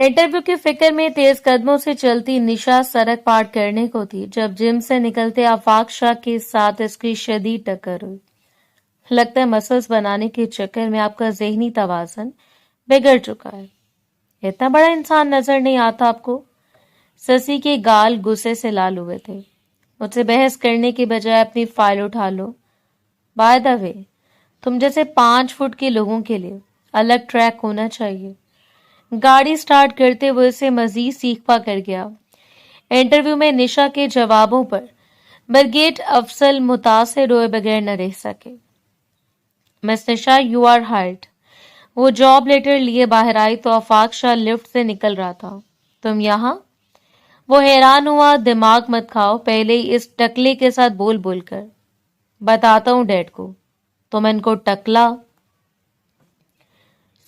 Interview की फिक्र में तेज कदमों से चलती निशा सड़क पार करने को थी जब जिम से निकलते आफाक शाह के साथ इसकी शदीद टक्कर हुई। लगता है मसल्स बनाने के चक्कर में आपका ज़हनी तवाज़ुन बिगड़ चुका है। इतना बड़ा इंसान नजर नहीं आता आपको? ससी के गाल गुस्से से लाल हुए थे। मुझसे बहस करने के बजाय अपनी फाइल उठा लो। बाय द वे, तुम जैसे 5 फुट के लोगों के लिए अलग ट्रैक होना चाहिए। गाड़ी स्टार्ट करते हुए उसे मजीद सीखपा कर गया। इंटरव्यू में निशा के जवाबों पर ब्रिगेड अफसल मुतासिर हुए बगैर न रह सके। Miss Nisha, you are hired. वो जॉब लेटर लिए बाहर आई तो आफाक शाह लिफ्ट से निकल रहा था। तुम यहाँ? वो हैरान हुआ। दिमाग मत खाओ, पहले इस टकले के साथ बोल बोल कर बताता हूँ डैड को। तुम इनको टकला।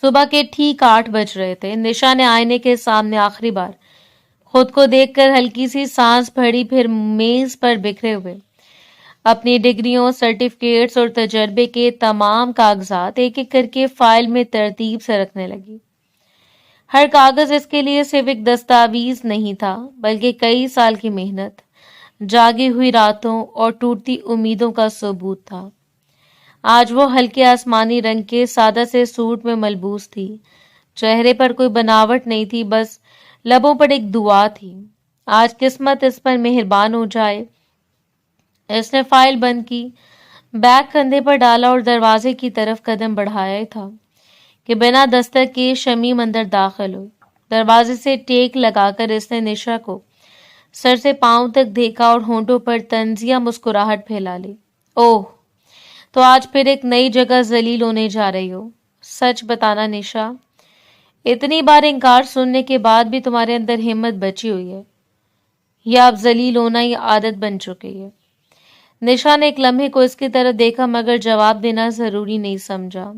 सुबह के ठीक 8 बज रहे थे। निशा ने आईने के सामने आखिरी बार खुद को देखकर हल्की सी सांस भरी, फिर मेज पर बिखरे हुए अपनी डिग्रियों, सर्टिफिकेट्स और तजर्बे के तमाम कागजात एक एक करके फाइल में तरतीब से रखने लगी। हर कागज इसके लिए सिर्फ एक दस्तावेज नहीं था, बल्कि कई साल की मेहनत, जागी हुई रातों और टूटती उम्मीदों का सबूत था। आज वो हल्के आसमानी रंग के सादा से सूट में मलबूस थी। चेहरे पर कोई बनावट नहीं थी, बस लबों पर एक दुआ थी। आज किस्मत इस पर मेहरबान हो जाए। इसने फाइल बंद की, बैग कंधे पर डाला और दरवाजे की तरफ कदम बढ़ाया ही था कि बिना दस्तक के शमीम अंदर दाखिल हुई। दरवाजे से टेक लगाकर इसने निशा को सर से पांव तक देखा और होंठों पर तंजिया मुस्कुराहट फैला ली। ओह, तो आज फिर एक नई जगह जलील होने जा रही हो। सच बताना निशा, इतनी बार इनकार सुनने के बाद भी तुम्हारे अंदर हिम्मत बची हुई है या अब जलील होना ही आदत बन चुकी है? निशा ने एक लम्हे को इसकी तरफ देखा, मगर जवाब देना जरूरी नहीं समझा।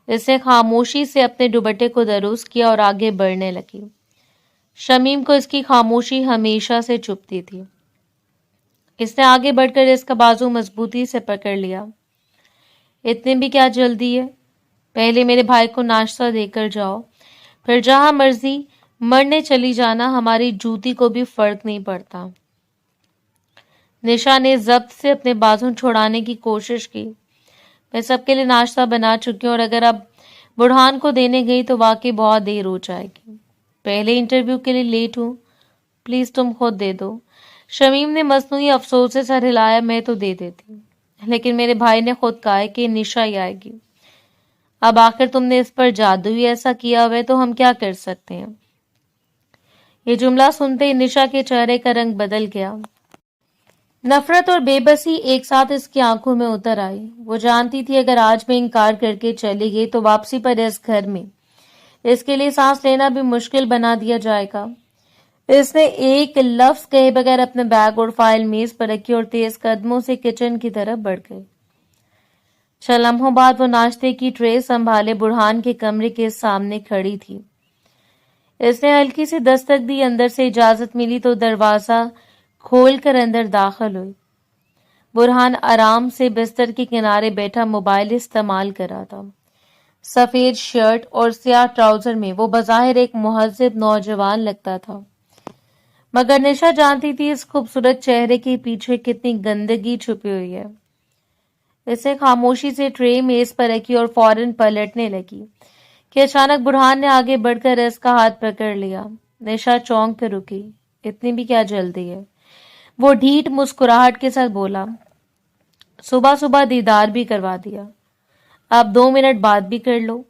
इसने खामोशी से अपने दुपट्टे को दुरुस्त किया और आगे बढ़ने लगी। शमीम को इसकी खामोशी हमेशा से चुभती थी। इसने आगे बढ़कर इसका बाजू मजबूती से पकड़ लिया। इतने भी क्या जल्दी है? पहले मेरे भाई को नाश्ता देकर जाओ, फिर जहां मर्जी मरने चली जाना, हमारी जूती को भी फर्क नहीं पड़ता। निशा ने जब्त से अपने बाजू छुड़ाने की कोशिश की। मैं सबके लिए नाश्ता बना चुकी हूँ और अगर अब बुरहान को देने गई तो वाकई बहुत देर हो जाएगी। पहले इंटरव्यू के लिए लेट हूँ, प्लीज तुम खुद दे दो। शमीम ने मसनूई अफसोस से सर हिलाया। मैं तो दे देती, लेकिन मेरे भाई ने खुद कहा है कि निशा ही आएगी। अब आखिर तुमने इस पर जादू ही ऐसा किया हुआ है तो हम क्या कर सकते हैं? ये जुमला सुनते ही निशा के चेहरे का रंग बदल गया। नफरत और बेबसी एक साथ इसकी आंखों में उतर आई। वो जानती थी अगर आज मैं इनकार करके चली गई तो वापसी पर इस घर में इसके लिए सांस लेना भी मुश्किल बना दिया जाएगा। इसने एक लफ्ज कहे बगैर अपने बैग और फाइल मेज पर रखी और तेज कदमों से किचन की तरफ बढ़ गई। 6 लम्हों बाद वो नाश्ते की ट्रे संभाले बुरहान के कमरे के सामने खड़ी थी। इसने हल्की सी दस्तक दी। अंदर से इजाजत मिली तो दरवाजा खोलकर अंदर दाखिल हुई। बुरहान आराम से बिस्तर के किनारे बैठा मोबाइल इस्तेमाल कर रहा था। सफेद शर्ट और स्याह ट्राउजर में वो बज़ाहिर एक मुहज्जब नौजवान लगता था, मगर निशा जानती थी इस खूबसूरत चेहरे के पीछे कितनी गंदगी छुपी हुई है। इसे खामोशी से ट्रे मेज पर रखी और फौरन पलटने लगी कि अचानक बुरहान ने आगे बढ़कर इसका हाथ पकड़ लिया। निशा चौंक कर रुकी। इतनी भी क्या जल्दी है? वो ढीठ मुस्कुराहट के साथ बोला। सुबह सुबह दीदार भी करवा दिया, अब 2 मिनट बाद भी कर लो।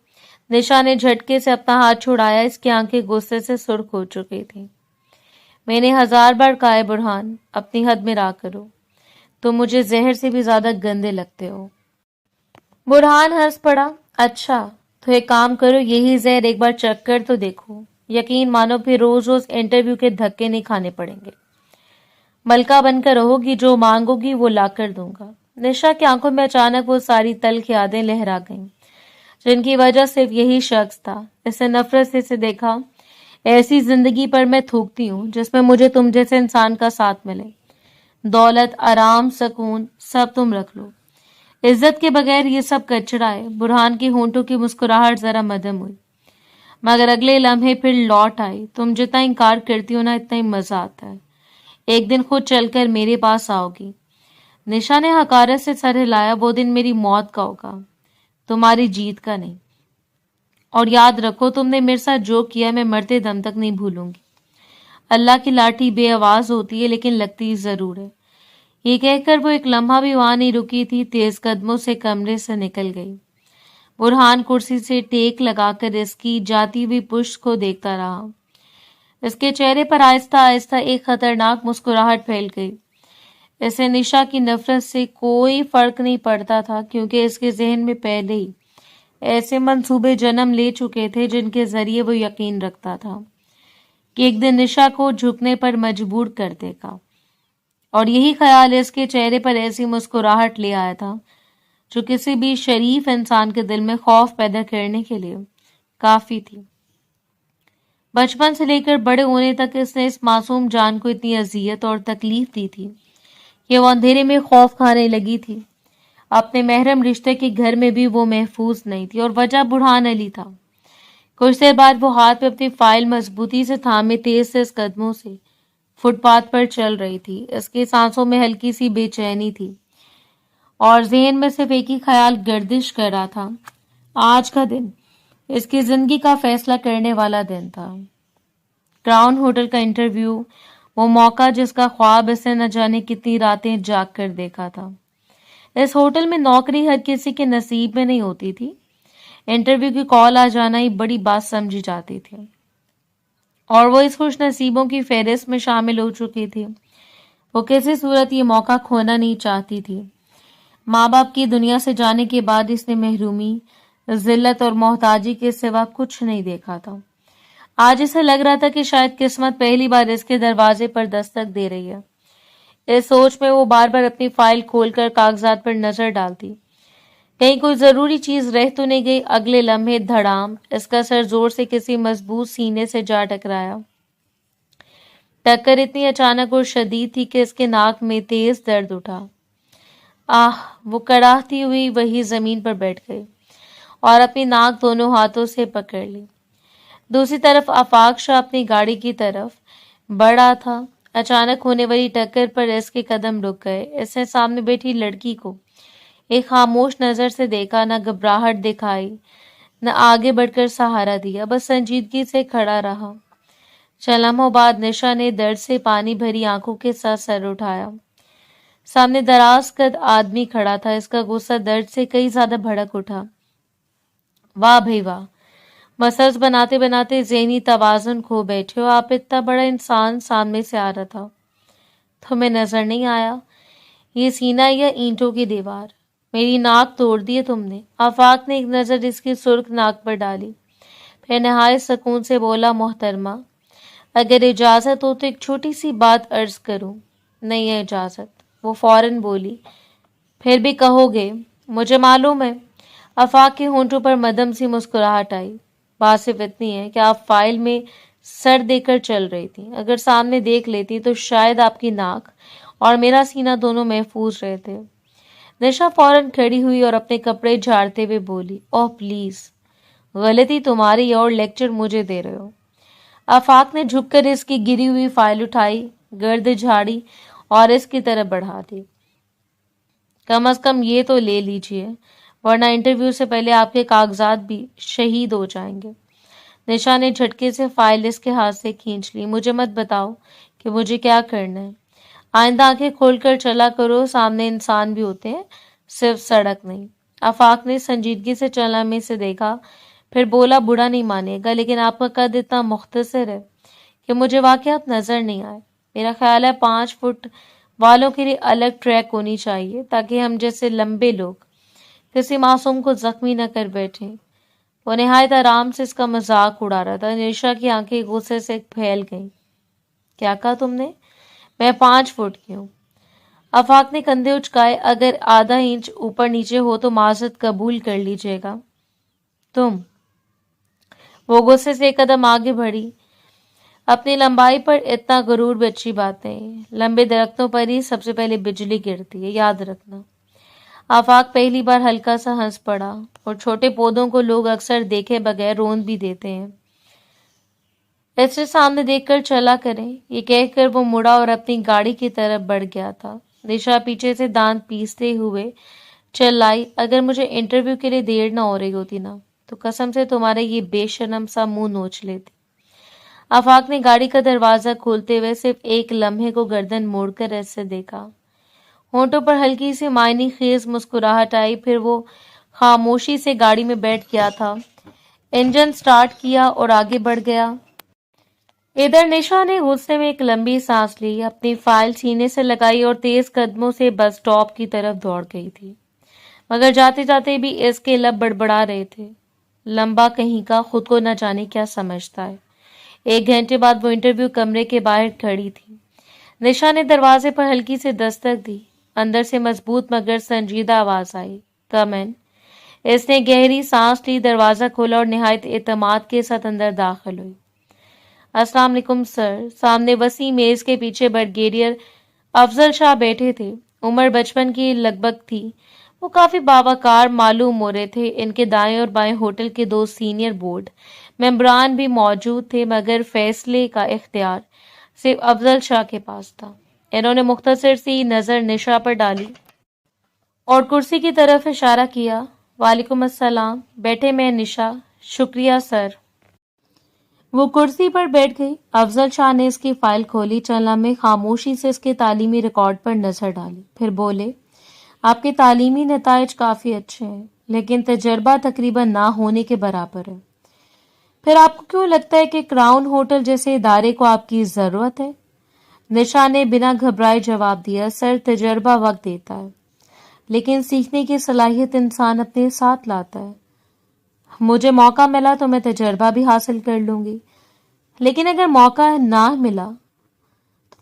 निशा ने झटके से अपना हाथ छुड़ाया। इसकी आंखें गुस्से से सुर्ख हो चुकी थी। मैंने 1000 बार कहा है बुरहान, अपनी हद में रहा करो। तुम मुझे जहर से भी ज्यादा गंदे लगते हो। बुरहान हंस पड़ा। अच्छा, तो एक काम करो, यही जहर एक बार चख कर तो देखो। यकीन मानो फिर रोज रोज इंटरव्यू के धक्के नहीं खाने पड़ेंगे। मलका बनकर रहोगी, जो मांगोगी वो ला कर दूंगा। निशा की आंखों में अचानक वो सारी तल्ख यादें लहरा गईं, जिनकी वजह सिर्फ यही शख्स था। इसे नफरत से इसे देखा। ऐसी जिंदगी पर मैं थूकती हूँ जिसमें मुझे तुम जैसे इंसान का साथ मिले। दौलत, आराम, सुकून सब तुम रख लो, इज्जत के बगैर ये सब कचरा है। बुरहान की होंठों की मुस्कुराहट जरा मध्यम हुई। मगर अगले लम्हे फिर लौट आई। तुम जितना इनकार करती हो ना, इतना ही मजा आता है। एक दिन खुद चलकर मेरे पास आओगी। निशा ने हकारत से सर हिलाया। वो दिन मेरी मौत का होगा, तुम्हारी जीत का नहीं। और याद रखो, तुमने मेरे साथ जो किया मैं मरते दम तक नहीं भूलूंगी। अल्लाह की लाठी बेआवाज होती है लेकिन लगती जरूर है। ये कहकर वो एक लम्हा भी वहां नहीं रुकी थी, तेज कदमों से कमरे से निकल गई। बुरहान कुर्सी से टेक लगाकर इसकी जाती हुई पुष्ट को देखता रहा। इसके चेहरे पर आहिस्ता आहिस्ता एक खतरनाक मुस्कुराहट फैल गई। इसे निशा की नफरत से कोई फर्क नहीं पड़ता था, क्योंकि इसके जहन में पहले ही ऐसे मंसूबे जन्म ले चुके थे जिनके जरिए वो यकीन रखता था कि एक दिन निशा को झुकने पर मजबूर कर देगा। और यही ख्याल इसके चेहरे पर ऐसी मुस्कुराहट ले आया था जो किसी भी शरीफ इंसान के दिल में खौफ पैदा करने के लिए काफी थी। बचपन से लेकर बड़े होने तक इसने इस मासूम जान को इतनी अजियत और तकलीफ दी थी कि वो अंधेरे में खौफ खाने लगी थी। अपने महरम रिश्ते के घर में भी वो महफूज नहीं थी, और वजह बुरहान अली था। कुछ देर बाद वो हाथ में अपनी फाइल मजबूती से थामे तेज कदमों से फुटपाथ पर चल रही थी। इसकी सांसों में हल्की सी बेचैनी थी और जहन में सिर्फ एक ही ख्याल गर्दिश कर रहा था। आज का दिन इसकी जिंदगी का फैसला करने वाला दिन था। क्राउन होटल का इंटरव्यू, वो मौका जिसका ख्वाब इसने न जाने कितनी रातें जाग कर देखा था। इस होटल में नौकरी हर किसी के नसीब में नहीं होती थी। इंटरव्यू की कॉल आ जाना ही बड़ी बात समझी जाती थी, और वो इस खुश नसीबों की फहरिस्त में शामिल हो चुकी थी। वो किसी सूरत ये मौका खोना नहीं चाहती थी। माँ बाप की दुनिया से जाने के बाद इसने महरूमी, जिल्लत और मोहताजी के सिवा कुछ नहीं देखा था। आज इसे लग रहा था कि शायद किस्मत पहली बार इसके दरवाजे पर दस्तक दे रही है। इस सोच में वो बार बार अपनी फाइल खोलकर कागजात पर नजर डालती, कहीं कोई जरूरी चीज रह तो नहीं गई। अगले लम्हे धड़ाम, इसका सर जोर से किसी मजबूत सीने से जा टकराया। टक्कर इतनी अचानक और शदीद थी कि इसके नाक में तेज दर्द उठा। आह! वो कड़ाहती हुई वही जमीन पर बैठ गई और अपनी नाक दोनों हाथों से पकड़ ली। दूसरी तरफ आफाक शाह अपनी गाड़ी की तरफ बढ़ रहा था। अचानक होने वाली टक्कर पर इसके कदम रुक गए। इसने सामने बैठी लड़की को एक खामोश नजर से देखा, न घबराहट दिखाई, न आगे बढ़कर सहारा दिया, बस संजीदगी से खड़ा रहा। चंद लम्हों बाद निशा ने दर्द से पानी भरी आंखों के साथ सर उठाया। सामने दराज कद आदमी खड़ा था। इसका गुस्सा दर्द से कई ज्यादा भड़क उठा। वाह भाई वाह! मसल्स बनाते बनाते ज़हनी तवाज़ुन खो बैठे हो। आप इतना बड़ा इंसान सामने से आ रहा था, तुम्हें नजर नहीं आया? ये सीना या ईंटों की दीवार? मेरी नाक तोड़ दी है तुमने। आफाक ने एक नजर इसकी सुर्ख नाक पर डाली, फिर नहायत सुकून से बोला, मोहतरमा, अगर इजाजत हो तो एक छोटी सी बात अर्ज करूं। नहीं है इजाजत, वो फौरन बोली। फिर भी कहोगे? मुझे मालूम है। आफाक के होंठों पर मदम सी मुस्कुराहट आई। बात सिर्फ इतनी है कि आप फाइल में सर देकर चल रही थी। अगर सामने देख लेती तो शायद आपकी नाक और मेरा सीना दोनों महफूज रहते। निशा फौरन खड़ी हुई और अपने कपड़े झाड़ते हुए बोली, ओह प्लीज, गलती तुम्हारी और लेक्चर मुझे दे रहे हो। आफाक ने झुककर इसकी गिरी हुई फाइल उठाई, गर्द झाड़ी और इसकी तरफ बढ़ा दी। कम से कम ये तो ले लीजिए, वरना इंटरव्यू से पहले आपके कागजात भी शहीद हो जाएंगे। निशा ने झटके से फाइल इसके हाथ से खींच ली। मुझे मत बताओ कि मुझे क्या करना है। आइंदा आंखें खोलकर चला करो, सामने इंसान भी होते हैं, सिर्फ सड़क नहीं। आफाक ने संजीदगी से चला में से देखा, फिर बोला, बुरा नहीं मानेगा, लेकिन आपका कद इतना मुख्तसर है कि मुझे वाकयात नजर नहीं आए। मेरा ख्याल है 5 फुट वालों के लिए अलग ट्रैक होनी चाहिए, ताकि हम जैसे लंबे लोग किसी मासूम को जख्मी न कर बैठे। वो निहायत आराम से इसका मजाक उड़ा रहा था। निशा की आंखें गुस्से से फैल गईं। क्या कहा तुमने? मैं 5 फुट की हूँ। आफाक ने कंधे उचकाए। अगर आधा इंच ऊपर नीचे हो तो माजरत कबूल कर लीजिएगा। तुम? वो गुस्से से एक कदम आगे बढ़ी। अपनी लंबाई पर इतना गुरूर भी अच्छी बात नहीं। लंबे दरख्तों पर ही सबसे पहले बिजली गिरती है, याद रखना। आफाक पहली बार हल्का सा हंस पड़ा। और छोटे पौधों को लोग अक्सर देखे बगैर रोन भी देते हैं, اسے سامنے دیکھ کر چلا کریں، یہ کہہ کر وہ مڑا اور اپنی گاڑی کی طرف بڑھ گیا تھا۔ نشا پیچھے سے دانت پیستے ہوئے چلائی، اگر مجھے انٹرویو کے لیے دیر نہ ہو رہی ہوتی نا تو قسم سے تمہارا یہ بے شرم سا منہ نوچ لیتی۔ آفاق نے گاڑی کا دروازہ کھولتے ہوئے صرف ایک لمحے کو گردن موڑ کر ایسے دیکھا۔ ہونٹوں پر ہلکی سی معنی خیز مسکراہٹ آئی، پھر وہ خاموشی سے گاڑی میں بیٹھ گیا تھا، انجن سٹارٹ کیا اور آگے بڑھ گیا۔ ادھر نشا نے غصے میں ایک لمبی سانس لی، اپنی فائل سینے سے لگائی اور تیز قدموں سے بس اسٹاپ کی طرف دوڑ گئی تھی، مگر جاتے جاتے بھی اس کے لب بڑبڑا رہے تھے۔ لمبا کہیں کا، خود کو نہ جانے کیا سمجھتا ہے۔ 1 گھنٹے بعد وہ انٹرویو کمرے کے باہر کھڑی تھی۔ نشا نے دروازے پر ہلکی سے دستک دی، اندر سے مضبوط مگر سنجیدہ آواز آئی، کم ان۔ اس نے گہری سانس لی، دروازہ کھولا اور نہایت اعتماد کے ساتھ اندر داخل ہوئی۔ السلام علیکم سر۔ سامنے وسیع میز کے پیچھے بریگیڈیئر افضل شاہ بیٹھے تھے، عمر 55 کی لگ بھگ تھی۔ وہ کافی باوقار معلوم ہو رہے تھے۔ ان کے دائیں اور بائیں ہوٹل کے 2 سینئر بورڈ ممبران بھی موجود تھے، مگر فیصلے کا اختیار صرف افضل شاہ کے پاس تھا۔ انہوں نے مختصر سی نظر نشا پر ڈالی اور کرسی کی طرف اشارہ کیا۔ وعلیکم السلام، بیٹھے میں نشا۔ شکریہ سر۔ وہ کرسی پر بیٹھ گئی۔ افضل شاہ نے اس کی فائل کھولی، چند لمحے خاموشی سے اس کے تعلیمی ریکارڈ پر نظر ڈالی، پھر بولے، آپ کے تعلیمی نتائج کافی اچھے ہیں، لیکن تجربہ تقریباً نہ ہونے کے برابر ہے۔ پھر آپ کو کیوں لگتا ہے کہ کراؤن ہوٹل جیسے ادارے کو آپ کی ضرورت ہے؟ نشا نے بنا گھبرائے جواب دیا، سر تجربہ وقت دیتا ہے، لیکن سیکھنے کی صلاحیت انسان اپنے ساتھ لاتا ہے۔ مجھے موقع ملا تو میں تجربہ بھی حاصل کر لوں گی، لیکن اگر موقع نہ ملا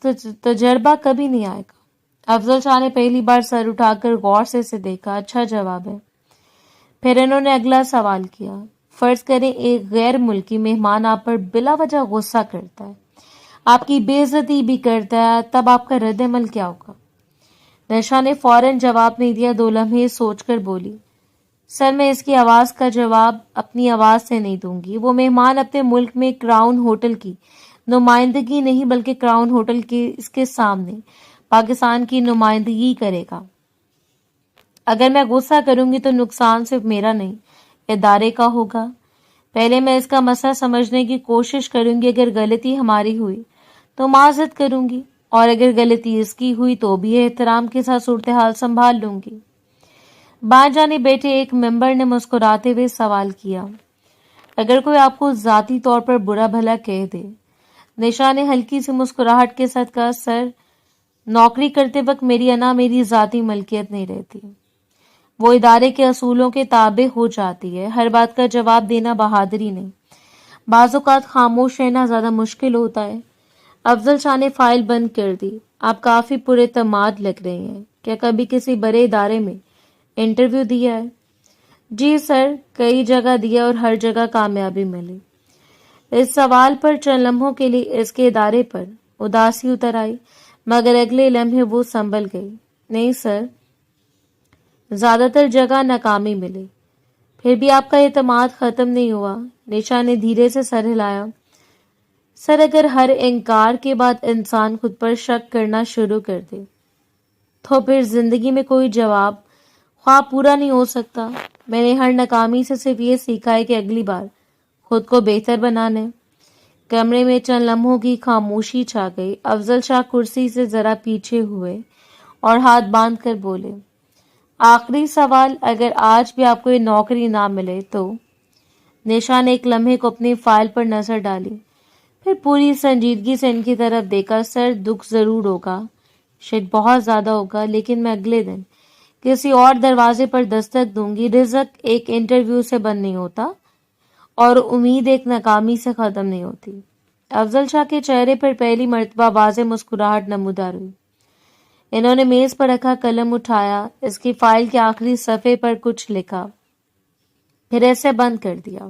تو تجربہ کبھی نہیں آئے گا۔ افضل شاہ نے پہلی بار سر اٹھا کر غور سے اسے دیکھا، اچھا جواب ہے۔ پھر انہوں نے اگلا سوال کیا، فرض کریں ایک غیر ملکی مہمان آپ پر بلا وجہ غصہ کرتا ہے، آپ کی بے عزتی بھی کرتا ہے، تب آپ کا رد عمل کیا ہوگا؟ نشا نے فوراً جواب نہیں دیا، 2 لمحے سوچ کر بولی، سر میں اس کی آواز کا جواب اپنی آواز سے نہیں دوں گی۔ وہ مہمان اپنے ملک میں کراؤن ہوٹل کی نمائندگی نہیں بلکہ کراؤن ہوٹل کے اس کے سامنے پاکستان کی نمائندگی کرے گا۔ اگر میں غصہ کروں گی تو نقصان صرف میرا نہیں، ادارے کا ہوگا۔ پہلے میں اس کا مسئلہ سمجھنے کی کوشش کروں گی، اگر غلطی ہماری ہوئی تو معذرت کروں گی، اور اگر غلطی اس کی ہوئی تو بھی احترام کے ساتھ صورتحال سنبھال لوں گی۔ بائیں جانب بیٹھے ایک ممبر نے مسکراتے ہوئے سوال کیا، اگر کوئی آپ کو ذاتی طور پر برا بھلا کہہ دے؟ نشا نے ہلکی سی مسکراہٹ کے ساتھ کہا، سر نوکری کرتے وقت میری انا میری ذاتی ملکیت نہیں رہتی، وہ ادارے کے اصولوں کے تابع ہو جاتی ہے۔ ہر بات کا جواب دینا بہادری نہیں، بعض اوقات خاموش رہنا زیادہ مشکل ہوتا ہے۔ افضل شاہ نے فائل بند کر دی، آپ کافی پراعتماد لگ رہے ہیں، کیا کبھی کسی بڑے ادارے میں انٹرویو دیا ہے؟ جی سر، کئی جگہ دیا اور ہر جگہ کامیابی ملی۔ اس سوال پر چند لمحوں کے لیے اس کے ادارے پر اداسی اتر آئی، مگر اگلے لمحے وہ سنبھل گئی۔ نہیں سر، زیادہ تر جگہ ناکامی ملی۔ پھر بھی آپ کا اعتماد ختم نہیں ہوا۔ نشا نے دھیرے سے سر ہلایا، سر اگر ہر انکار کے بعد انسان خود پر شک کرنا شروع کر دے تو پھر زندگی میں کوئی جواب خواب پورا نہیں ہو سکتا۔ میں نے ہر ناکامی سے صرف یہ سیکھا ہے کہ اگلی بار خود کو بہتر بنانے۔ کمرے میں چند لمحوں کی خاموشی چھا گئی۔ افضل شاہ کرسی سے ذرا پیچھے ہوئے اور ہاتھ باندھ کر بولے، آخری سوال، اگر آج بھی آپ کو یہ نوکری نہ ملے تو؟ نشا نے ایک لمحے کو اپنی فائل پر نظر ڈالی، پھر پوری سنجیدگی سے ان کی طرف دیکھا، سر دکھ ضرور ہوگا، شاید بہت زیادہ ہوگا، لیکن میں اگلے دن کسی اور دروازے پر دستک دوں گی۔ رزق ایک انٹرویو سے بند نہیں ہوتا اور امید ایک ناکامی سے ختم نہیں ہوتی۔ افضل شاہ کے چہرے پر پہلی مرتبہ واضح مسکراہٹ نمودار ہوئی۔ انہوں نے میز پر رکھا قلم اٹھایا، اس کی فائل کے آخری صفحے پر کچھ لکھا، پھر ایسے بند کر دیا۔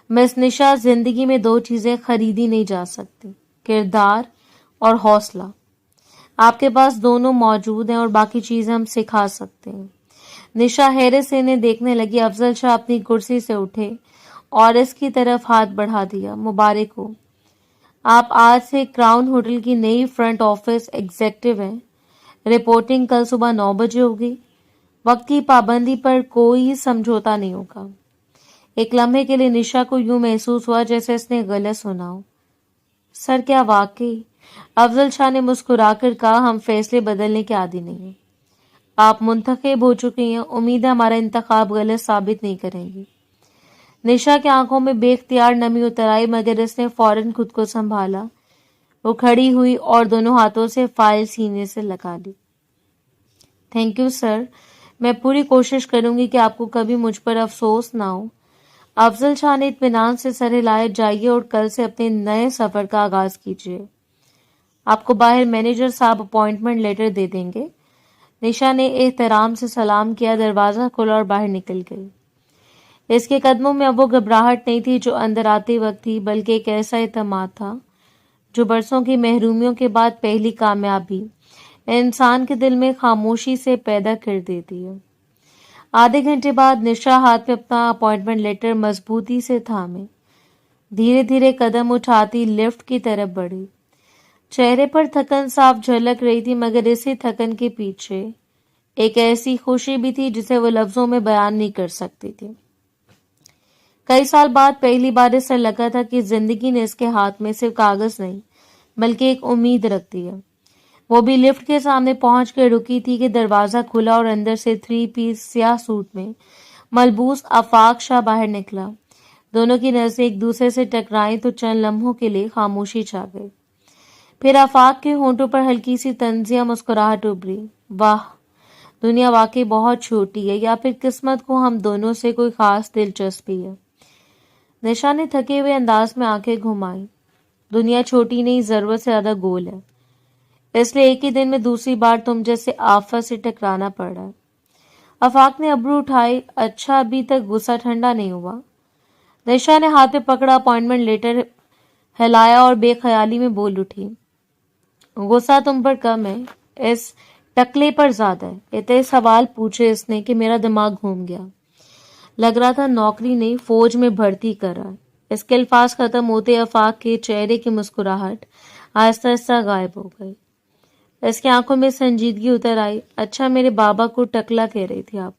مس نشا، زندگی میں 2 چیزیں خریدی نہیں جا سکتی، کردار اور حوصلہ۔ آپ کے پاس دونوں موجود ہیں اور باقی چیزیں ہم سکھا سکتے ہیں۔ نشا حیرت سے انہیں دیکھنے لگی۔ افضل شاہ اپنی کرسی سے اٹھے اور اس کی طرف ہاتھ بڑھا دیا، مبارک ہو، आप आज से क्राउन होटल की नई फ्रंट ऑफिस एग्जेक्टिव हैं। रिपोर्टिंग कल सुबह 9 बजे होगी। वक्त की पाबंदी पर कोई समझौता नहीं होगा। एक लम्हे के लिए निशा को यूं महसूस हुआ जैसे इसने गलत सुना हो। सर, क्या वाकई? अफजल शाह ने मुस्कुराकर कहा, हम फैसले बदलने के आदी नहीं हैं। आप मुंतखब हो चुकी हैं। उम्मीद है हमारा इंतखाब गलत साबित नहीं करेंगी। निशा की आंखों में बेख्तियार नमी उतर आई, मगर इसने फौरन खुद को संभाला। वो खड़ी हुई और दोनों हाथों से फाइल सीने से लगा ली। थैंक यू सर, मैं पूरी कोशिश करूंगी कि आपको कभी मुझ पर अफसोस ना हो। अफजल शाह ने इत्मीनान से सर हिलाए, जाइए और कल से अपने नए सफर का आगाज कीजिए। आपको बाहर मैनेजर साहब अपॉइंटमेंट लेटर दे देंगे। निशा ने एहतराम से सलाम किया, दरवाजा खोला और बाहर निकल गई। इसके कदमों में अब वो घबराहट नहीं थी जो अंदर आते वक्त थी, बल्कि एक ऐसा एतमाद था जो बरसों की महरूमियों के बाद पहली कामयाबी इंसान के दिल में खामोशी से पैदा कर देती है। आधे घंटे बाद निशा हाथ में अपना अपॉइंटमेंट लेटर मजबूती से थामे धीरे धीरे कदम उठाती लिफ्ट की तरफ बढ़ी। चेहरे पर थकन साफ झलक रही थी, मगर इसी थकन के पीछे एक ऐसी खुशी भी थी जिसे वो लफ्जों में बयान नहीं कर सकती थी। कई साल बाद पहली बार इसे लगा था कि जिंदगी ने इसके हाथ में सिर्फ कागज नहीं बल्कि एक उम्मीद रख दी है। वो भी लिफ्ट के सामने पहुंच कर रुकी थी कि दरवाजा खुला और अंदर से 3 पीस स्याह सूट में मलबूस आफाक शाह बाहर निकला। दोनों की नजरें एक दूसरे से टकराई तो चंद लम्हों के लिए खामोशी छा गई। फिर आफाक के होंठों पर हल्की सी तंजिया मुस्कुराहट उभरी। वाह, दुनिया वाकई बहुत छोटी है, या फिर किस्मत को हम दोनों से कोई खास दिलचस्पी है। निशा ने थके हुए अंदाज में आंखें घुमाई। दुनिया छोटी नहीं, जरूरत से ज्यादा गोल है, इसलिए एक ही दिन में दूसरी बार तुम जैसे आफत से टकराना पड़ रहा है। आफाक ने अब्रू उठाई। अच्छा, अभी तक गुस्सा ठंडा नहीं हुआ। निशा ने हाथ में पकड़ा अपॉइंटमेंट लेटर हिलाया और बेख्याली में बोल उठी, गुस्सा तुम पर कम है, इस टकले पर ज्यादा है। इतने सवाल पूछे इसने कि मेरा दिमाग घूम गया। लग रहा था नौकरी नहीं, फौज में भर्ती कर रहा है। इसके अल्फाज खत्म होते आफाक के चेहरे की मुस्कुराहट आहिस्ता आहिस्ता गायब हो गई। इसकी आंखों में संजीदगी उतर आई। अच्छा, मेरे बाबा को टकला कह रही थी आप?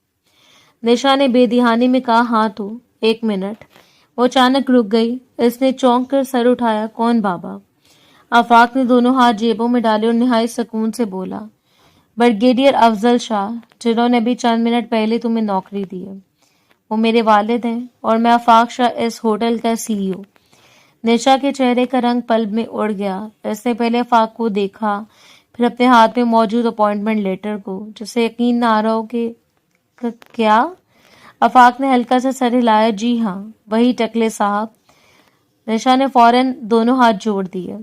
निशा ने बेदिहानी में कहा, हाँ तो। 1 मिनट। वो अचानक रुक गई। इसने चौंक कर सर उठाया। कौन बाबा? आफाक ने दोनों हाथ जेबों में डाले और निहायत सुकून से बोला, ब्रिगेडियर अफजल शाह, जिन्होंने अभी चंद मिनट पहले तुम्हें नौकरी दी है। वो मेरे वालिद हैं और मैं आफाक शाह, इस होटल का CEO। निशा के चेहरे का रंग पल में उड़ गया। इसने पहले आफाक को देखा, फिर अपने हाथ में मौजूद अपॉइंटमेंट लेटर को, जिसे यकीन ना आ रहा हो कि क्या? आफाक ने हल्का सा सर हिलाया। जी हाँ, वही टकले साहब। निशा ने फौरन दोनों हाथ जोड़ दिए।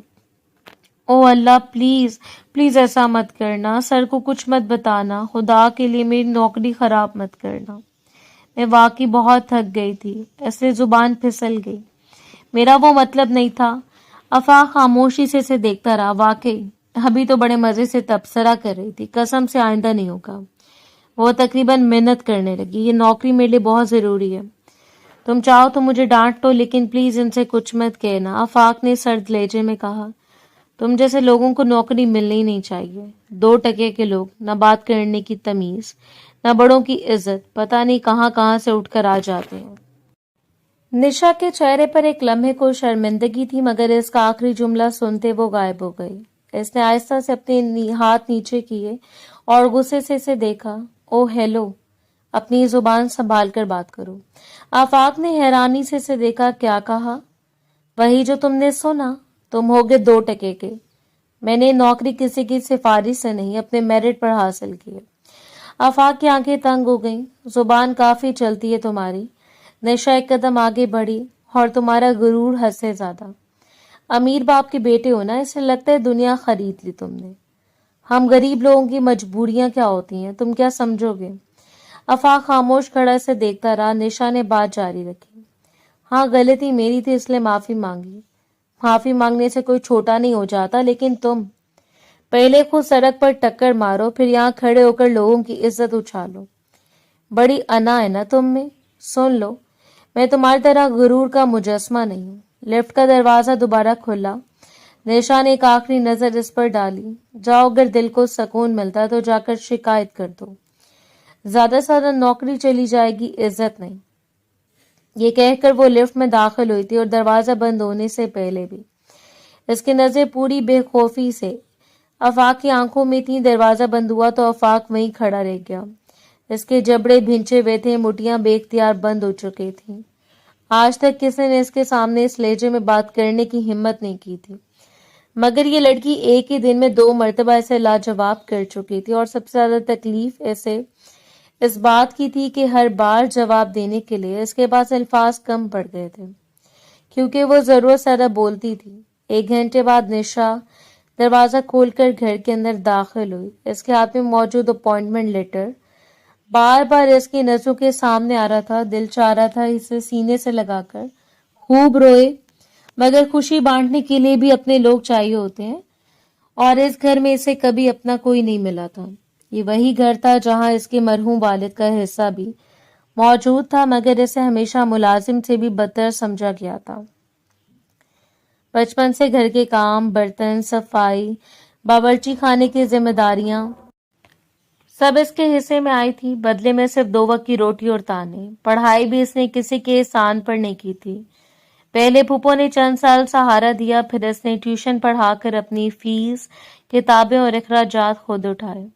ओ अल्लाह, प्लीज प्लीज ऐसा मत करना, सर को कुछ मत बताना, खुदा के लिए मेरी नौकरी खराब मत करना। मैं वाकई बहुत थक गई थी, इसलिए जुबान फिसल गई। मेरा वो मतलब नहीं था। आफाक खामोशी से इसे देखता रहा। वाकई अभी तो बड़े मजे से तबसरा कर रही थी, कसम से आइंदा नहीं होगा। वो तकरीबन मिन्नत करने लगी, ये नौकरी मेरे लिए बहुत जरूरी है। तुम चाहो तो मुझे डांट लो, लेकिन प्लीज इनसे कुछ मत कहना। आफाक ने सर्द लहजे में कहा, तुम जैसे लोगों को नौकरी मिलनी ही नहीं चाहिए। 2 टके के लोग, न बात करने की तमीज, न बड़ों की इज्जत, पता नहीं कहां कहां से उठकर आ जाते हैं। निशा के चेहरे पर एक लम्हे को शर्मिंदगी थी, मगर इसका आखिरी जुमला सुनते वो गायब हो गई। इसने आहिस्ता से अपने हाथ नीचे किए और गुस्से से इसे देखा। ओ हेलो, अपनी जुबान संभाल कर बात करो। आफाक ने हैरानी से इसे देखा। क्या कहा? वही जो तुमने सुना। तुम होगे 2 टके के। मैंने नौकरी किसी की सिफारिश से नहीं, अपने मेरिट पर हासिल की है। आफाक की आंखें तंग हो गईं। जुबान काफी चलती है तुम्हारी। निशा एक कदम आगे बढ़ी। और तुम्हारा गुरूर हद से ज्यादा। अमीर बाप के बेटे हो ना, इसलिए लगता है दुनिया खरीद ली तुमने। हम गरीब लोगों की मजबूरियां क्या होती हैं, तुम क्या समझोगे? आफाक खामोश खड़ा से देखता रहा। निशा ने बात जारी रखी। हाँ, गलती मेरी थी, इसलिए माफी मांगी। माफी मांगने से कोई छोटा नहीं हो जाता, लेकिन तुम पहले खुद सड़क पर टक्कर मारो, फिर यहाँ खड़े होकर लोगों की इज्जत उछालो। बड़ी अना है ना तुम में। सुन लो, मैं तुम्हारी तरह गुरूर का मुजस्मा नहीं हूँ। लिफ्ट का दरवाजा दोबारा खुला। निशा ने एक आखिरी नजर इस पर डाली। जाओ, अगर दिल को सुकून मिलता तो जाकर शिकायत कर दो। ज्यादा से ज्यादा नौकरी चली जाएगी, इज्जत नहीं। ये कहकर वो लिफ्ट में दाखिल हुई थी और दरवाजा बंद होने से पहले भी इसकी नजर पूरी बेखौफी से आफाक की आंखों में थी। दरवाजा बंद हुआ तो आफाक वहीं खड़ा रह गया। इसके जबड़े भिंचे हुए थे, मुठियां बेख्तियार बंद हो चुकी थी। आज तक किसी ने इसके सामने इस लहजे में बात करने की हिम्मत नहीं की थी, मगर ये लड़की एक ही दिन में 2 मर्तबा ऐसे लाजवाब कर चुकी थी। और सबसे ज्यादा तकलीफ ऐसे इस बात की थी कि हर बार जवाब देने के लिए इसके पास अल्फाज कम पड़ गए थे, क्योंकि वो जरूरत से ज्यादा बोलती थी। 1 घंटे बाद निशा दरवाजा खोलकर घर के अंदर दाखिल हुई। इसके हाथ में मौजूद अपॉइंटमेंट लेटर बार बार इसकी नजरों के सामने आ रहा था। दिल चाह रहा था इसे सीने से लगाकर खूब रोए, मगर खुशी बांटने के लिए भी अपने लोग चाहिए होते हैं, और इस घर में इसे कभी अपना कोई नहीं मिला था। ये वही घर था जहां इसके मरहूम वालिद का हिस्सा भी मौजूद था, मगर इसे हमेशा मुलाजिम से भी बदतर समझा गया था। बचपन से घर के काम, बर्तन, सफाई, बावर्ची खाने की जिम्मेदारियां सब इसके हिस्से में आई थी। बदले में सिर्फ 2 वक्त की रोटी और ताने। पढ़ाई भी इसने किसी के एहसान पर नहीं की थी। पहले फूफो ने चंद साल सहारा दिया, फिर इसने ट्यूशन पढ़ाकर अपनी फीस, किताबें और अखराजात खुद उठाए।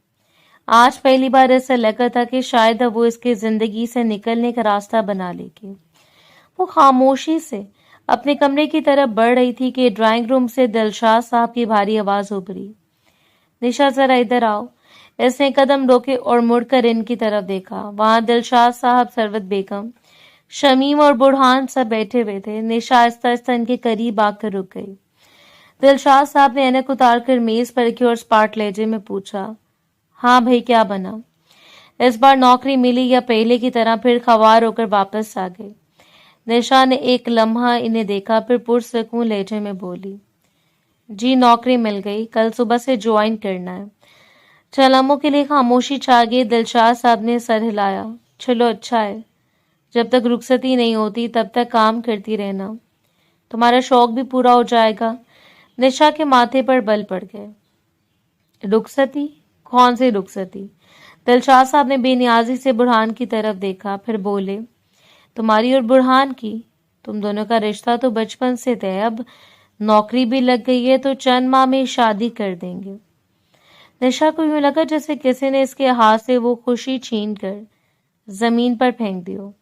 आज पहली बार ऐसा लगा था कि शायद अब वो इसकी जिंदगी से निकलने का रास्ता बना लेगी। वो खामोशी से अपने कमरे की तरफ बढ़ रही थी कि ड्राइंग रूम से दिलशाद साहब की भारी आवाज उभरी। निशा, जरा इधर आओ। इसने कदम रोके और मुड़कर इनकी तरफ देखा। वहां दिलशाद साहब, सरवत बेगम, शमीम और बुरहान सब बैठे हुए थे। निशा आहिस्ता आहिस्ता इनके करीब आकर रुक गई। दिलशाद साहब ने ऐनक उतार कर मेज पर रखी और स्पार्ट लहजे में पूछा, हाँ भाई, क्या बना? इस बार नौकरी मिली या पहले की तरह फिर खवार होकर वापस आ गई? निशा ने एक लम्हा इन्हें देखा, फिर पुरसकून लहजे में बोली, जी नौकरी मिल गई, कल सुबह से ज्वाइन करना है। चलमों के लिए खामोशी छा गई। दिलशाद साहब ने सर हिलाया। चलो अच्छा है, जब तक रुखसती नहीं होती तब तक काम करती रहना, तुम्हारा शौक भी पूरा हो जाएगा। निशा के माथे पर बल पड़ गए। रुखसती? कौन सी रुखसती? दिलशाद साहब ने बेनियाजी से बुरहान की तरफ देखा, फिर बोले, तुम्हारी और बुरहान की? तुम दोनों का रिश्ता तो बचपन से तय, अब नौकरी भी लग गई है तो चंद माह में शादी कर देंगे। निशा को यूं लगा जैसे किसी ने इसके हाथ से वो खुशी छीन कर जमीन पर फेंक दी हो।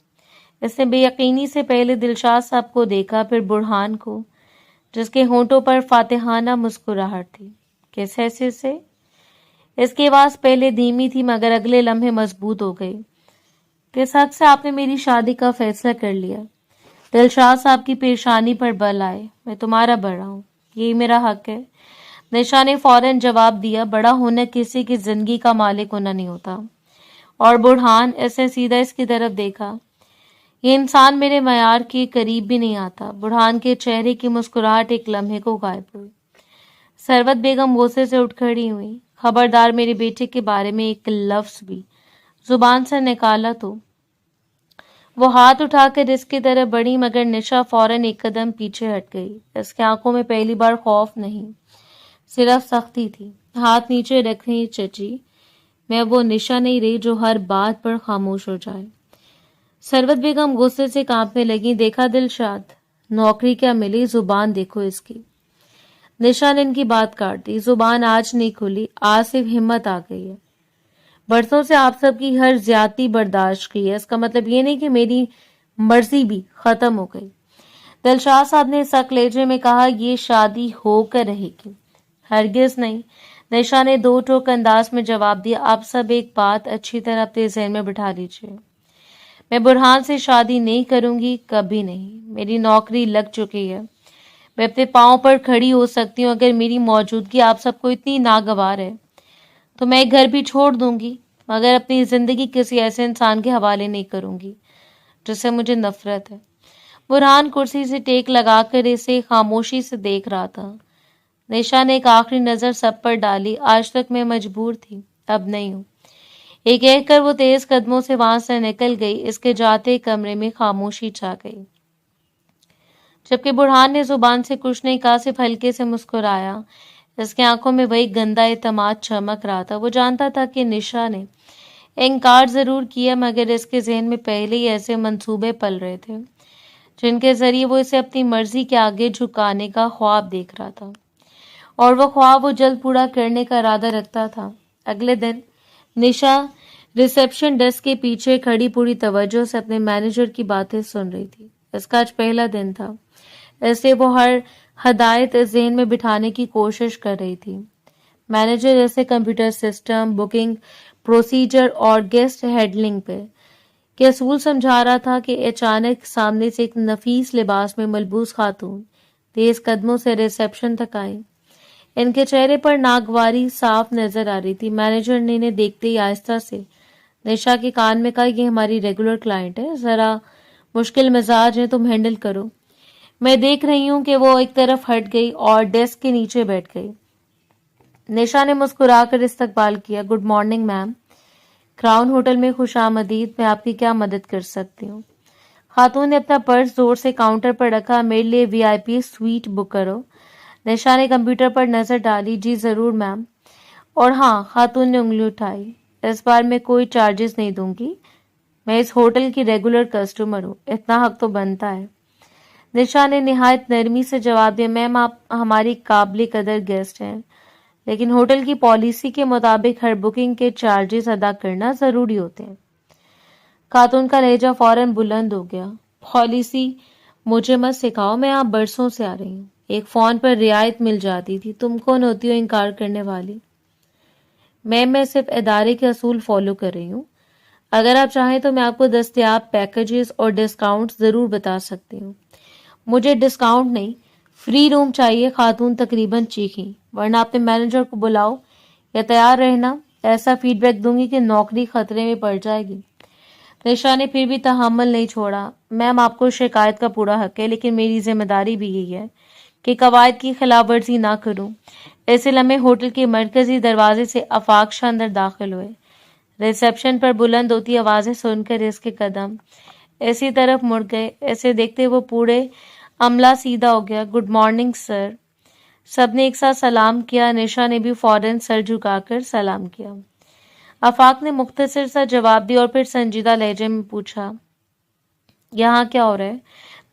इसने बेयकीनी से पहले दिलशाद साहब को देखा, फिर बुरहान को, जिसके होंठों पर फातिहाना मुस्कुराहट थी। किस हैसियत से? इसकी आवाज पहले धीमी थी, मगर अगले लम्हे मजबूत हो गई। किस हक से आपने मेरी शादी का फैसला कर लिया? दिलशाद साहब की पेशानी पर बल आए। मैं तुम्हारा बड़ा हूं, यही मेरा हक है। निशा ने फौरन जवाब दिया, बड़ा होना किसी की जिंदगी का मालिक होना नहीं होता। और बुरहान, ऐसे सीधा इसकी तरफ देखा, ये इंसान मेरे मयार के करीब भी नहीं आता। बुरहान के चेहरे की मुस्कुराहट एक लम्हे को गायब हुई। सरवत बेगम गुस्से से उठ खड़ी हुई। खबरदार, मेरे बेटे के बारे में एक लफ्ज भी जुबान से निकाला तो। वो हाथ उठाकर इसकी तरफ बढ़ी, मगर निशा फौरन एक कदम पीछे हट गई। इसकी आंखों में पहली बार खौफ नहीं, सिर्फ सख्ती थी। हाथ नीचे रख रही, चची, मैं वो निशा नहीं रही जो हर बात पर खामोश हो जाए। सरवत बेगम गुस्से से कांपने लगी। देखा दिलशाद, नौकरी क्या मिली, जुबान देखो इसकी। निशा ने इनकी बात काट दी। जुबान आज नहीं खुली, आज सिर्फ हिम्मत आ गई है। बरसों से आप सबकी हर ज्यादती बर्दाश्त की है, इसका मतलब ये नहीं कि मेरी मर्जी भी खत्म हो गई। दिलशाद साहब ने सख्त लहजे में कहा, ये शादी होकर रहेगी। हरगिज नहीं, निशा ने 2 टोक अंदाज में जवाब दिया। आप सब एक बात अच्छी तरह अपने ज़हन में बिठा लीजिए, मैं बुरहान से शादी नहीं करूंगी, कभी नहीं। मेरी नौकरी लग चुकी है, मैं अपने पाँव पर खड़ी हो सकती हूँ। अगर मेरी मौजूदगी आप सबको इतनी नागवार है तो मैं एक घर भी छोड़ दूंगी, मगर अपनी जिंदगी किसी ऐसे इंसान के हवाले नहीं करूंगी जिससे मुझे नफरत है। बुरहान कुर्सी से टेक लगाकर इसे खामोशी से देख रहा था। निशा ने एक आखिरी नजर सब पर डाली। आज तक मैं मजबूर थी, अब नहीं हूं। ये कहकर वो तेज कदमों से वहां से निकल गई। इसके जाते कमरे में खामोशी छा गई। जबकि बुरहान ने जुबान से कुछ नहीं कहा, सिर्फ हल्के से मुस्कुराया। इसकी आंखों में वही गंदा एतमाद चमक रहा था। वो जानता था कि निशा ने इनकार जरूर किया, मगर इसके जहन में पहले ही ऐसे मंसूबे पल रहे थे जिनके जरिए वो इसे अपनी मर्जी के आगे झुकाने का ख्वाब देख रहा था, और वो ख्वाब वो जल्द पूरा करने का इरादा रखता था। अगले दिन निशा रिसेप्शन डेस्क के पीछे खड़ी पूरी तवज्जो से अपने मैनेजर की बातें सुन रही थी। इसका आज पहला दिन था, इसलिए वो हर हदायत इस ज़हन में बिठाने की कोशिश कर रही थी। मैनेजर जैसे कंप्यूटर सिस्टम, बुकिंग प्रोसीजर और गेस्ट हैंडलिंग पे के असूल समझा रहा था कि अचानक सामने से एक नफीस लिबास में मलबूस खातून तेज कदमों से रिसेप्शन तक आई। इनके चेहरे पर नागवारी साफ नजर आ रही थी। मैनेजर ने इन्हें देखते ही आहिस्ता से निशा के कान में कहा, ये हमारी रेगुलर क्लाइंट है, जरा मुश्किल मिजाज है, तुम हैंडल करो। मैं देख रही हूं कि वो एक तरफ हट गई और डेस्क के नीचे बैठ गई। निशा ने मुस्कुराकर इस्तकबाल किया। Good morning ma'am, crown hotel में खुशामदीद, मैं आपकी क्या मदद कर सकती हूँ? खातून ने अपना पर्स जोर से काउंटर पर रखा। मेरे लिए वीआईपी स्वीट बुक करो। निशा ने कंप्यूटर पर नजर डाली। जी जरूर मैम। और हाँ, खातून ने उंगली उठाई। इस बार मैं कोई चार्जेस नहीं दूंगी, मैं इस होटल की रेगुलर कस्टमर हूँ, इतना हक तो बनता है। निशा ने निहायत नरमी से जवाब दिया, मैम आप हमारी काबिल कदर गेस्ट हैं, लेकिन होटल की पॉलिसी के मुताबिक हर बुकिंग के चार्जेस अदा करना जरूरी होते हैं। खातून का लहजा फौरन बुलंद हो गया। पॉलिसी मुझे मत सिखाओ, मैं यहाँ बरसों से आ रही हूँ, एक फोन पर रियायत मिल जाती थी, तुम कौन होती हो इनकार करने वाली? मैं सिर्फ इदारे के असूल फॉलो कर रही हूँ। अगर आप चाहें तो मैं आपको दस्तयाब पैकेजेस और डिस्काउंट जरूर बता सकती हूँ। मुझे डिस्काउंट नहीं, फ्री रूम चाहिए, खातून तकरीबन चीखी, वरना अपने मैनेजर को बुलाओ या तैयार रहना, ऐसा फीडबैक दूंगी कि नौकरी खतरे में पड़ जाएगी। निशा ने फिर भी तहम्मुल नहीं छोड़ा। मैम आपको शिकायत का पूरा हक है, लेकिन मेरी जिम्मेदारी भी यही है कि कवायद की खिलाफ वर्जी ना करूं। ऐसे लम्हे होटल के मरकजी दरवाजे से आफाक शाह अंदर दाखिल हुए। रिसेप्शन पर बुलंद होती आवाजें सुनकर इसके कदम ऐसी तरफ मुड़ गए। ऐसे देखते वो पूरे अमला सीधा हो गया। Good morning sir. सबने एक साथ सलाम किया। निशा ने भी फौरन सर झुकाकर सलाम किया। आफाक ने मुख्तसर सा जवाब दिया और फिर संजीदा लहजे में पूछा, यहाँ क्या हो रहा है?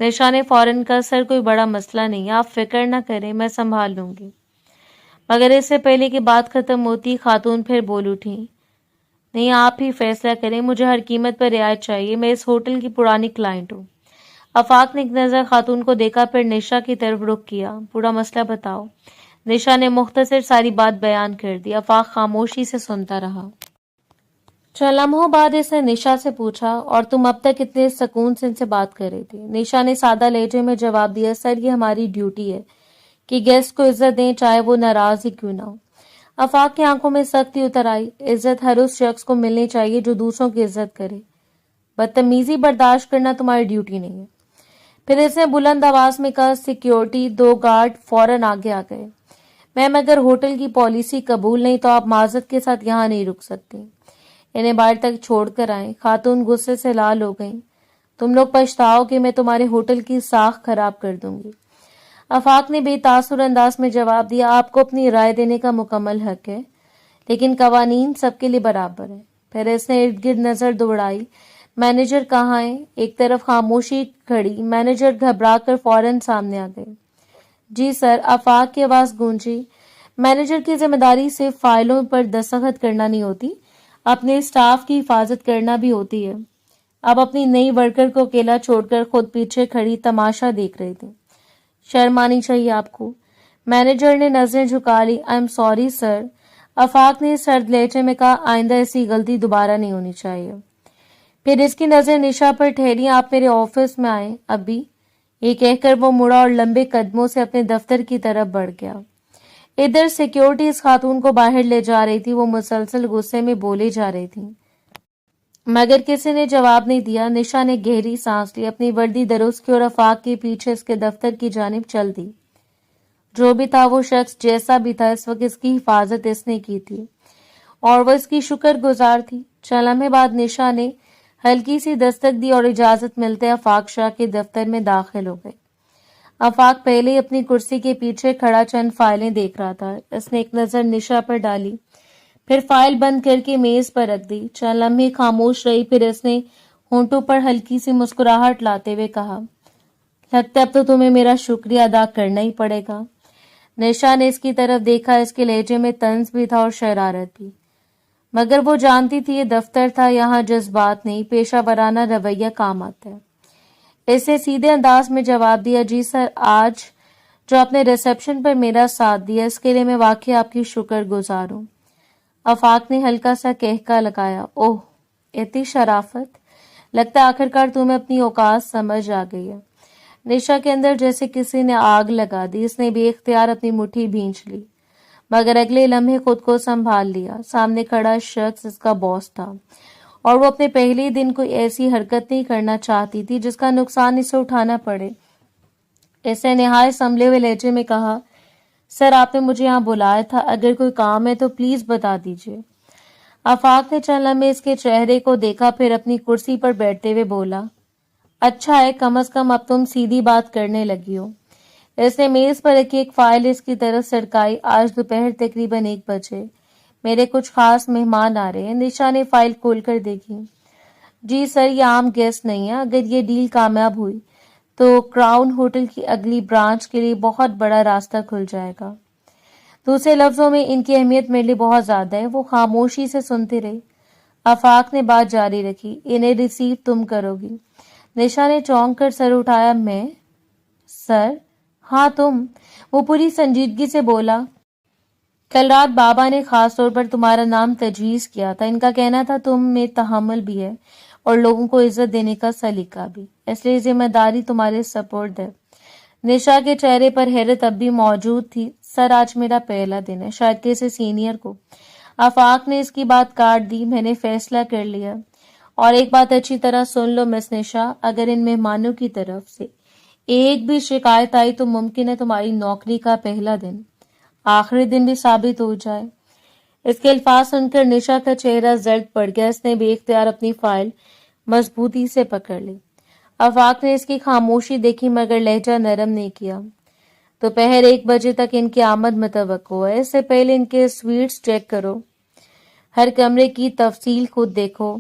निशा ने फौरन कहा, सर कोई बड़ा मसला नहीं है, आप फिक्र ना करें, मैं संभाल लूंगी। मगर इससे पहले कि बात खत्म होती, खातून फिर बोल उठी, नहीं आप ही फैसला करें, मुझे हर कीमत पर रियायत चाहिए, मैं इस होटल की पुरानी क्लाइंट हूँ। आफाक ने एक नजर खातून को देखा, फिर निशा की तरफ रुख किया। पूरा मसला बताओ। निशा ने मुख्तसर सारी बात बयान कर दी। आफाक खामोशी से सुनता रहा। चंद लम्हों बाद इसने निशा से पूछा, और तुम अब तक इतने सुकून से इनसे बात कर रही थी? निशा ने सादा लहजे में जवाब दिया, सर ये हमारी ड्यूटी है कि गेस्ट को इज्जत दें, चाहे वो नाराज ही क्यों ना हो। आफाक की आंखों में सख्ती उतर आई। इज्जत हर उस शख्स को मिलनी चाहिए जो दूसरों की इज्जत करे, बदतमीजी बर्दाश्त करना तुम्हारी ड्यूटी नहीं है। फिर इसने बुलंद आवाज में कहा, सिक्योरिटी 2 गार्ड फौरन आगे आ गए। मैम अगर होटल की पॉलिसी कबूल नहीं तो आप माजरत के साथ यहाँ नहीं रुक सकती, इन्हें बाहर तक छोड़कर आए। खातून गुस्से से लाल हो गई। तुम लोग पछताओ कि मैं तुम्हारे होटल की साख खराब कर दूंगी। आफाक ने बेतासुर अंदाज में जवाब दिया, आपको अपनी राय देने का मुकम्मल हक है, लेकिन कवानीन सबके लिए बराबर है। फिर इसने इर्द गिर्द नजर दौड़ाई। मैनेजर कहाँ है? एक तरफ खामोशी खड़ी। मैनेजर घबरा कर फौरन सामने आ गए। जी सर, आफाक की आवाज गूंजी। मैनेजर की जिम्मेदारी सिर्फ फाइलों पर दस्तखत करना नहीं होती, अपने स्टाफ की हिफाजत करना भी होती है। अब अपनी नई वर्कर को अकेला छोड़कर खुद पीछे खड़ी तमाशा देख रही थी। शर्म आनी चाहिए आपको। मैनेजर ने नजरें झुका ली। I am sorry sir. Afaq ने सर्द लहजे में कहा, आइंदा ऐसी गलती दोबारा नहीं होनी चाहिए। फिर इसकी नजर निशा पर ठहरी। आप मेरे ऑफिस में आए अभी, ये कहकर वो मुड़ा और लंबे कदमों से अपने दफ्तर की तरफ बढ़ गया। इधर सिक्योरिटी इस खातून को बाहर ले जा रही थी। वो मुसलसल गुस्से में बोले जा रही थी, मगर किसी ने जवाब नहीं दिया। निशा ने गहरी सांस ली, अपनी वर्दी दरुस्त की और आफाक के पीछे इसके दफ्तर की जानिब चल दी। जो भी था वो शख्स जैसा भी था, इस वक्त इसकी हिफाजत इसने की थी और वह इसकी शुक्रगुजार थी। चंद लम्हे बाद निशा ने हल्की सी दस्तक दी और इजाजत मिलते आफाक शाह के दफ्तर में दाखिल हो गए। آفاق پہلے ہی اپنی کرسی کے پیچھے کھڑا چند فائلیں دیکھ رہا تھا. اس نے ایک نظر نشا پر ڈالی، پھر فائل بند کر کے میز پر رکھ دی. چند لمحے خاموش رہی، پھر اس نے ہونٹوں پر ہلکی سی مسکراہٹ لاتے ہوئے کہا، لگتا ہے اب تو تمہیں میرا شکریہ ادا کرنا ہی پڑے گا. نشا نے اس کی طرف دیکھا. اس کے لہجے میں طنز بھی تھا اور شرارت بھی، مگر وہ جانتی تھی یہ دفتر تھا، یہاں جذبات نہیں، پیشہ ورانہ رویہ کام آتا ہے. اس نے سیدھے انداز میں جواب دیا، جی سر، آج جو آپ نے ریسیپشن پر میرا ساتھ دیا اس کے لیے میں واقعی آپ کی شکر گزار ہوں. آفاق نے ہلکا سا کہکا لگایا. اوہ، اتنی شرافت! لگتا ہے آخرکار تمہیں اپنی اوقات سمجھ آ گئی ہے. نشا کے اندر جیسے کسی نے آگ لگا دی. اس نے بے اختیار اپنی مٹھی بھینچ لی، مگر اگلے لمحے خود کو سنبھال لیا. سامنے کھڑا شخص اس کا باس تھا، اور وہ اپنے پہلے دن کوئی ایسی حرکت نہیں کرنا چاہتی تھی جس کا نقصان اسے اٹھانا پڑے. اس نے نہایت سنبھلے ہوئے لہجے میں کہا، سر آپ نے مجھے یہاں بلایا تھا، اگر کوئی کام ہے تو پلیز بتا دیجیے. آفاق نے چند لمحے اس کے چہرے کو دیکھا، پھر اپنی کرسی پر بیٹھتے ہوئے بولا، اچھا ہے، کم از کم اب تم سیدھی بات کرنے لگی ہو. اس نے میز پر رکھی ایک فائل اس کی طرف سرکائی. آج دوپہر تقریباً 1 بجے میرے کچھ خاص مہمان آ رہے ہیں. نشا نے فائل کھول کر دیکھی. جی سر، یہ عام گیسٹ نہیں ہے. اگر یہ ڈیل کامیاب ہوئی تو کراؤن ہوٹل کی اگلی برانچ کے لیے بہت بڑا راستہ کھل جائے گا. دوسرے لفظوں میں ان کی اہمیت میرے لیے بہت زیادہ ہے. وہ خاموشی سے سنتی رہی. آفاق نے بات جاری رکھی، انہیں ریسیو تم کرو گی. نشا نے چونک کر سر اٹھایا. میں؟ سر؟ ہاں تم. وہ پوری سنجیدگی سے بولا، کل رات بابا نے خاص طور پر تمہارا نام تجویز کیا تھا. ان کا کہنا تھا تم میں تحمل بھی ہے اور لوگوں کو عزت دینے کا سلیقہ بھی، اس لیے ذمہ داری تمہارے سپرد ہے. نشا کے چہرے پر حیرت اب بھی موجود تھی. سر، آج میرا پہلا دن ہے، شاید کسی سینئر کو. آفاق نے اس کی بات کاٹ دی. میں نے فیصلہ کر لیا. اور ایک بات اچھی طرح سن لو مس نشا، اگر ان مہمانوں کی طرف سے ایک بھی شکایت آئی تو ممکن ہے تمہاری نوکری کا پہلا دن آخری دن بھی ثابت ہو جائے. اس کے الفاظ سن کر نشا کا چہرہ زرد پڑ گیا. اس نے بے اختیار اپنی فائل مضبوطی سے پکڑ لی. آفاق نے اس کی خاموشی دیکھی مگر لہجہ نرم نہیں کیا. دوپہر 1 بجے تک ان کی آمد متوقع ہے. اس سے پہلے ان کے سویٹس چیک کرو، ہر کمرے کی تفصیل خود دیکھو،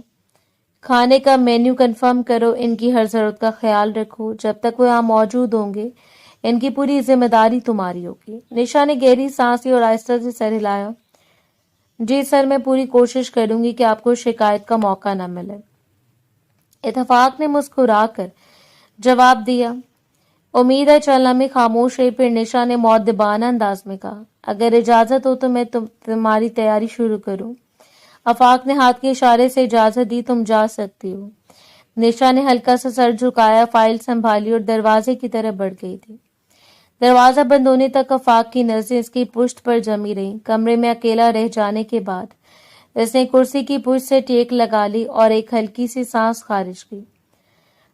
کھانے کا مینیو کنفرم کرو، ان کی ہر ضرورت کا خیال رکھو. جب تک وہ یہاں موجود ہوں گے ان کی پوری ذمہ داری تمہاری ہوگی. نشا نے گہری سانس لی اور آہستہ سے سر ہلایا. جی سر، میں پوری کوشش کروں گی کہ آپ کو شکایت کا موقع نہ ملے. اتفاق نے مسکرا کر جواب دیا. امید ہے. چلنا میں خاموش رہی. پھر نشا نے مؤدبانہ انداز میں کہا، اگر اجازت ہو تو میں تمہاری تیاری شروع کروں. آفاق نے ہاتھ کے اشارے سے اجازت دی. تم جا سکتی ہو. نشا نے ہلکا سا سر جھکایا، فائل سنبھالی اور دروازے کی طرف بڑھ گئی تھی. دروازہ بند ہونے تک آفاق کی نظریں اس کی پشت پر جمی رہیں. کمرے میں اکیلا رہ جانے کے بعد اس نے کرسی کی پشت سے ٹیک لگا لی اور ایک ہلکی سی سانس خارج کی.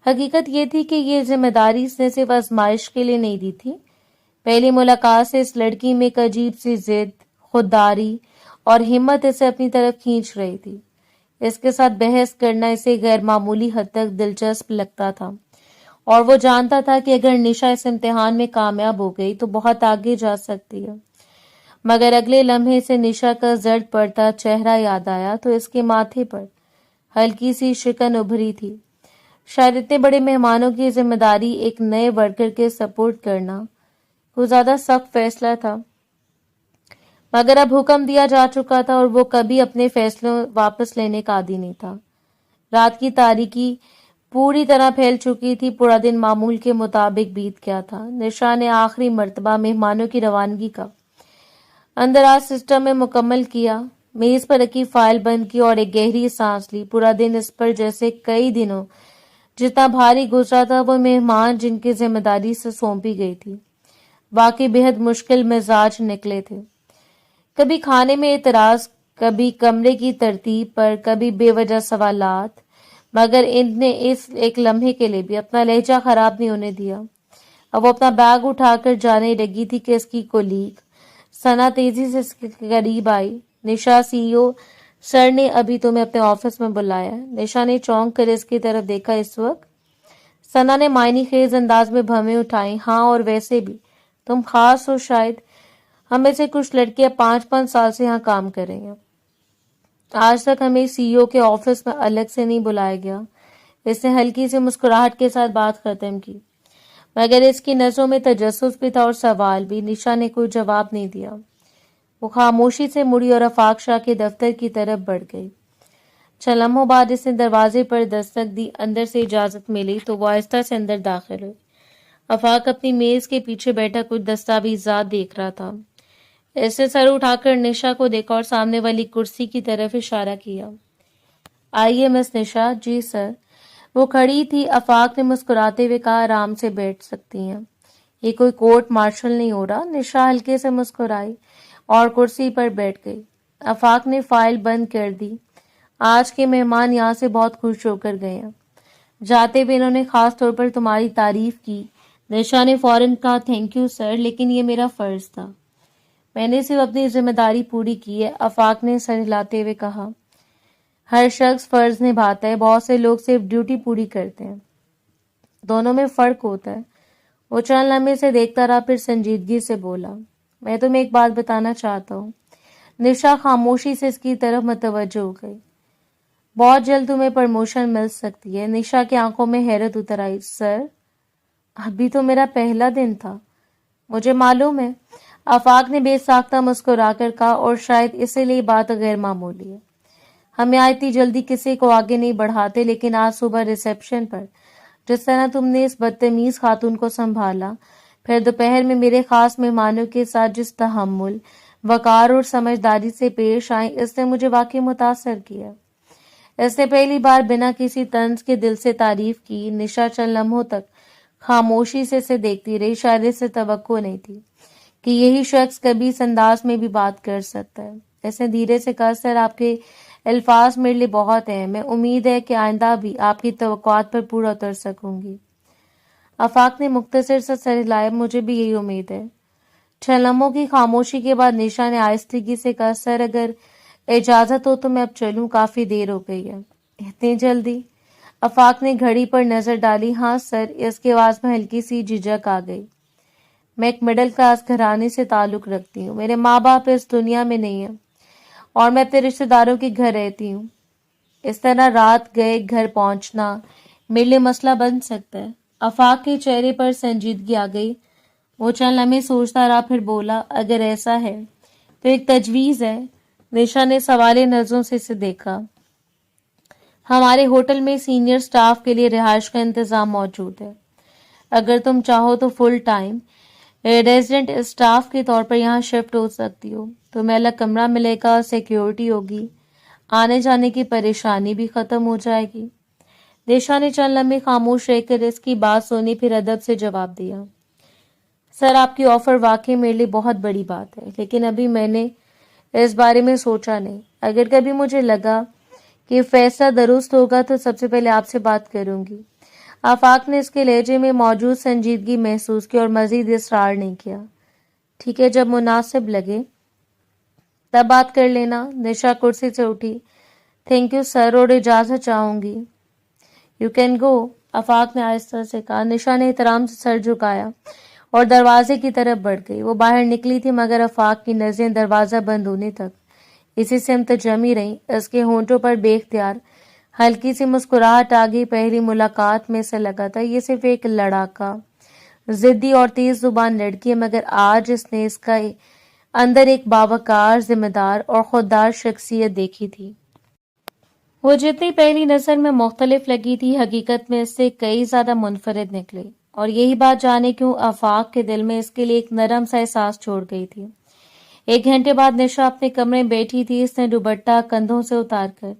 حقیقت یہ تھی کہ یہ ذمہ داری اس نے صرف آزمائش کے لیے نہیں دی تھی. پہلی ملاقات سے اس لڑکی میں ایک عجیب سی ضد، خودداری اور ہمت اسے اپنی طرف کھینچ رہی تھی. اس کے ساتھ بحث کرنا اسے غیر معمولی حد تک دلچسپ لگتا تھا، اور وہ جانتا تھا کہ اگر نشا اس امتحان میں کامیاب ہو گئی تو بہت آگے جا سکتی ہے. مگر اگلے لمحے سے نشا کا زرد پڑتا چہرہ یاد آیا تو اس کے ماتھے پر ہلکی سی شکن ابھری تھی. شاید اتنے بڑے مہمانوں کی ذمہ داری ایک نئے ورکر کے سپورٹ کرنا کوئی زیادہ سخت فیصلہ تھا. مگر اب حکم دیا جا چکا تھا اور وہ کبھی اپنے فیصلوں واپس لینے کا عادی نہیں تھا. رات کی تاریکی پوری طرح پھیل چکی تھی. پورا دن معمول کے مطابق بیت گیا تھا. نشا نے آخری مرتبہ مہمانوں کی روانگی کا اندراج سسٹم میں مکمل کیا، میز پر رکھی فائل بند کی اور ایک گہری سانس لی. پورا دن اس پر جیسے کئی دنوں جتنا بھاری گزرا تھا. وہ مہمان جن کی ذمہ داری سے سونپی گئی تھی واقعی بہت مشکل مزاج نکلے تھے. کبھی کھانے میں اعتراض، کبھی کمرے کی ترتیب پر، کبھی بے وجہ سوالات. مگر ان نے اس ایک لمحے کے لیے بھی اپنا لہجہ خراب نہیں ہونے دیا. اب وہ اپنا بیگ اٹھا کر جانے لگی تھی کہ اس کی کولیگ ثنا تیزی سے اس کے قریب آئی. نشا، CEO سر نے ابھی تمہیں اپنے آفس میں بلایا. نشا نے چونک کر اس کی طرف دیکھا. اس وقت सना ने मायनी खेज अंदाज में भवें उठाई। हाँ, और वैसे भी तुम खास हो शायद। हम में से कुछ लड़कियां 5-5 साल से यहाँ काम कर रही हैं। आज तक हमें सीईओ के ऑफिस में अलग से नहीं बुलाया गया। इसने हल्की सी मुस्कुराहट के साथ बात खत्म की, मगर इसकी नजरों में तजस्सुस भी था और सवाल भी। निशा ने कोई जवाब नहीं दिया। वो खामोशी से मुड़ी और आफाक शाह के दफ्तर की तरफ बढ़ गई। चंद लम्हों बाद इसने दरवाजे पर दस्तक दी। अंदर से इजाजत मिली तो वो आहिस्ता से अंदर दाखिल हुई। आफाक अपनी मेज के पीछे बैठा कुछ दस्तावेजात देख रहा था। इसने सर उठाकर निशा को देखा और सामने वाली कुर्सी की तरफ इशारा किया। आइए मिस निशा। जी सर। वो खड़ी थी। आफाक ने मुस्कुराते हुए कहा, आराम से बैठ सकती हैं, ये कोई कोर्ट मार्शल नहीं हो रहा। निशा हल्के से मुस्कुराई और कुर्सी पर बैठ गई। आफाक ने फाइल बंद कर दी। आज के मेहमान यहाँ से बहुत खुश होकर गए हैं। जाते हुए इन्होंने खास तौर पर तुम्हारी तारीफ की। निशा ने फौरन कहा, थैंक यू सर, लेकिन ये मेरा फर्ज था। मैंने सिर्फ अपनी जिम्मेदारी पूरी की है। आफाक ने सर हिलाते हुए कहा, हर शख्स फर्ज निभाता है, बहुत से लोग सिर्फ ड्यूटी पूरी करते हैं। दोनों में फर्क होता है। वो चंद लम्हे से देखता रहा, फिर संजीदगी से बोला, मैं तुम्हें एक बात बताना चाहता हूँ। निशा खामोशी से इसकी तरफ मुतवज्जो हो गई। बहुत जल्द तुम्हें प्रमोशन मिल सकती है। निशा की आंखों में हैरत उतर आई। सर, अभी तो मेरा पहला दिन था। मुझे मालूम है। आफाक ने बेसाख्ता मुस्कुराकर कहा, और शायद इसीलिए बात गैर मामूली है। हम यहाँ इतनी जल्दी किसी को आगे नहीं बढ़ाते, लेकिन आज सुबह रिसेप्शन पर जिस तरह तुमने इस बदतमीज खातून को संभाला, फिर दोपहर में मेरे खास मेहमानों के साथ जिस तहम्मुल, वकार और समझदारी से पेश आई, इसने मुझे वाकई मुतासर किया। इसने पहली बार बिना किसी तंज के दिल से तारीफ की। निशा चंद लम्हों तक खामोशी से इसे देखती रही। शायद इससे तवक्को नहीं थी कि यही शख्स कभी इस अंदाज में भी बात कर सकता है। इसने धीरे से कहा, सर, आपके अल्फाज मेरे लिए बहुत हैं। मैं उम्मीद है कि आइंदा भी आपकी तवक्कुआत पर पूरा उतर सकूंगी। आफाक ने मुख्तसर सा सर हिलाया। मुझे भी यही उम्मीद है। 6 लम्हों की खामोशी के बाद निशा ने आहिस्तगी से कहा, सर, अगर इजाजत हो तो मैं अब चलूं, काफी देर हो गई है। इतनी जल्दी? आफाक ने घड़ी पर नजर डाली। हाँ सर। इसकी आवाज में हल्की सी झिझक आ गई। मैं एक मिडिल क्लास घराने से ताल्लुक रखती हूँ। मेरे माँ बाप इस दुनिया में नहीं है और मैं अपने रिश्तेदारों के घर रहती हूँ। इस तरह रात गए घर पहुंचना मेरे लिए मसला बन सकता है। आफाक के चेहरे पर संजीदगी आ गई। वो चंद लम्हे सोचता रहा, फिर बोला, अगर ऐसा है तो एक तजवीज है। निशा ने सवाले नजरों से इसे देखा। हमारे होटल में सीनियर स्टाफ के लिए रिहाइश का इंतजाम मौजूद है। अगर तुम चाहो तो फुल टाइम रेजिडेंट स्टाफ के तौर पर यहाँ शिफ्ट हो सकती हो। तुम्हें अलग कमरा मिलेगा, सिक्योरिटी होगी, आने जाने की परेशानी भी खत्म हो जाएगी। निशा ने चंद लम्हे खामोश रहकर इसकी बात सुनी, फिर अदब से जवाब दिया, सर, आपकी ऑफर वाकई मेरे लिए बहुत बड़ी बात है, लेकिन अभी मैंने इस बारे में सोचा नहीं। अगर कभी मुझे लगा कि फैसला दुरुस्त होगा तो सबसे पहले आपसे बात करूंगी। आफाक ने इसके लहजे में मौजूद संजीदगी महसूस की और मजीद इसरार नहीं किया। ठीक है, जब मुनासिब लगे तब बात कर लेना। निशा कुर्सी से उठी। थैंक यू सर, और इजाजत चाहूंगी। यू कैन गो, आफाक ने आहिस्ता से कहा। निशा ने एहतराम से सर झुकाया और दरवाजे की तरफ बढ़ गई। वो बाहर निकली थी, मगर आफाक की नजरें दरवाजा बंद होने तक इसी सिमत जमी रही। इसके होंठों पर बेख्तियार हल्की सी मुस्कुराहट आ गई। पहली मुलाकात में से लगा था ये सिर्फ एक लड़ाका, जिद्दी और तेज जुबान लड़की है, मगर आज इसने इसका अंदर एक बावकार, जिम्मेदार और खुददार शख्सियत देखी थी। वो जितनी पहली नजर में मुख्तलिफ लगी थी, हकीकत में इससे कई ज्यादा मुनफरिद निकली, और यही बात जाने क्यों आफाक के दिल में इसके लिए एक नरम सा एहसास छोड़ गई थी। 1 घंटे बाद निशा अपने कमरे में बैठी थी। इसने दुपट्टा कंधों से उतारकर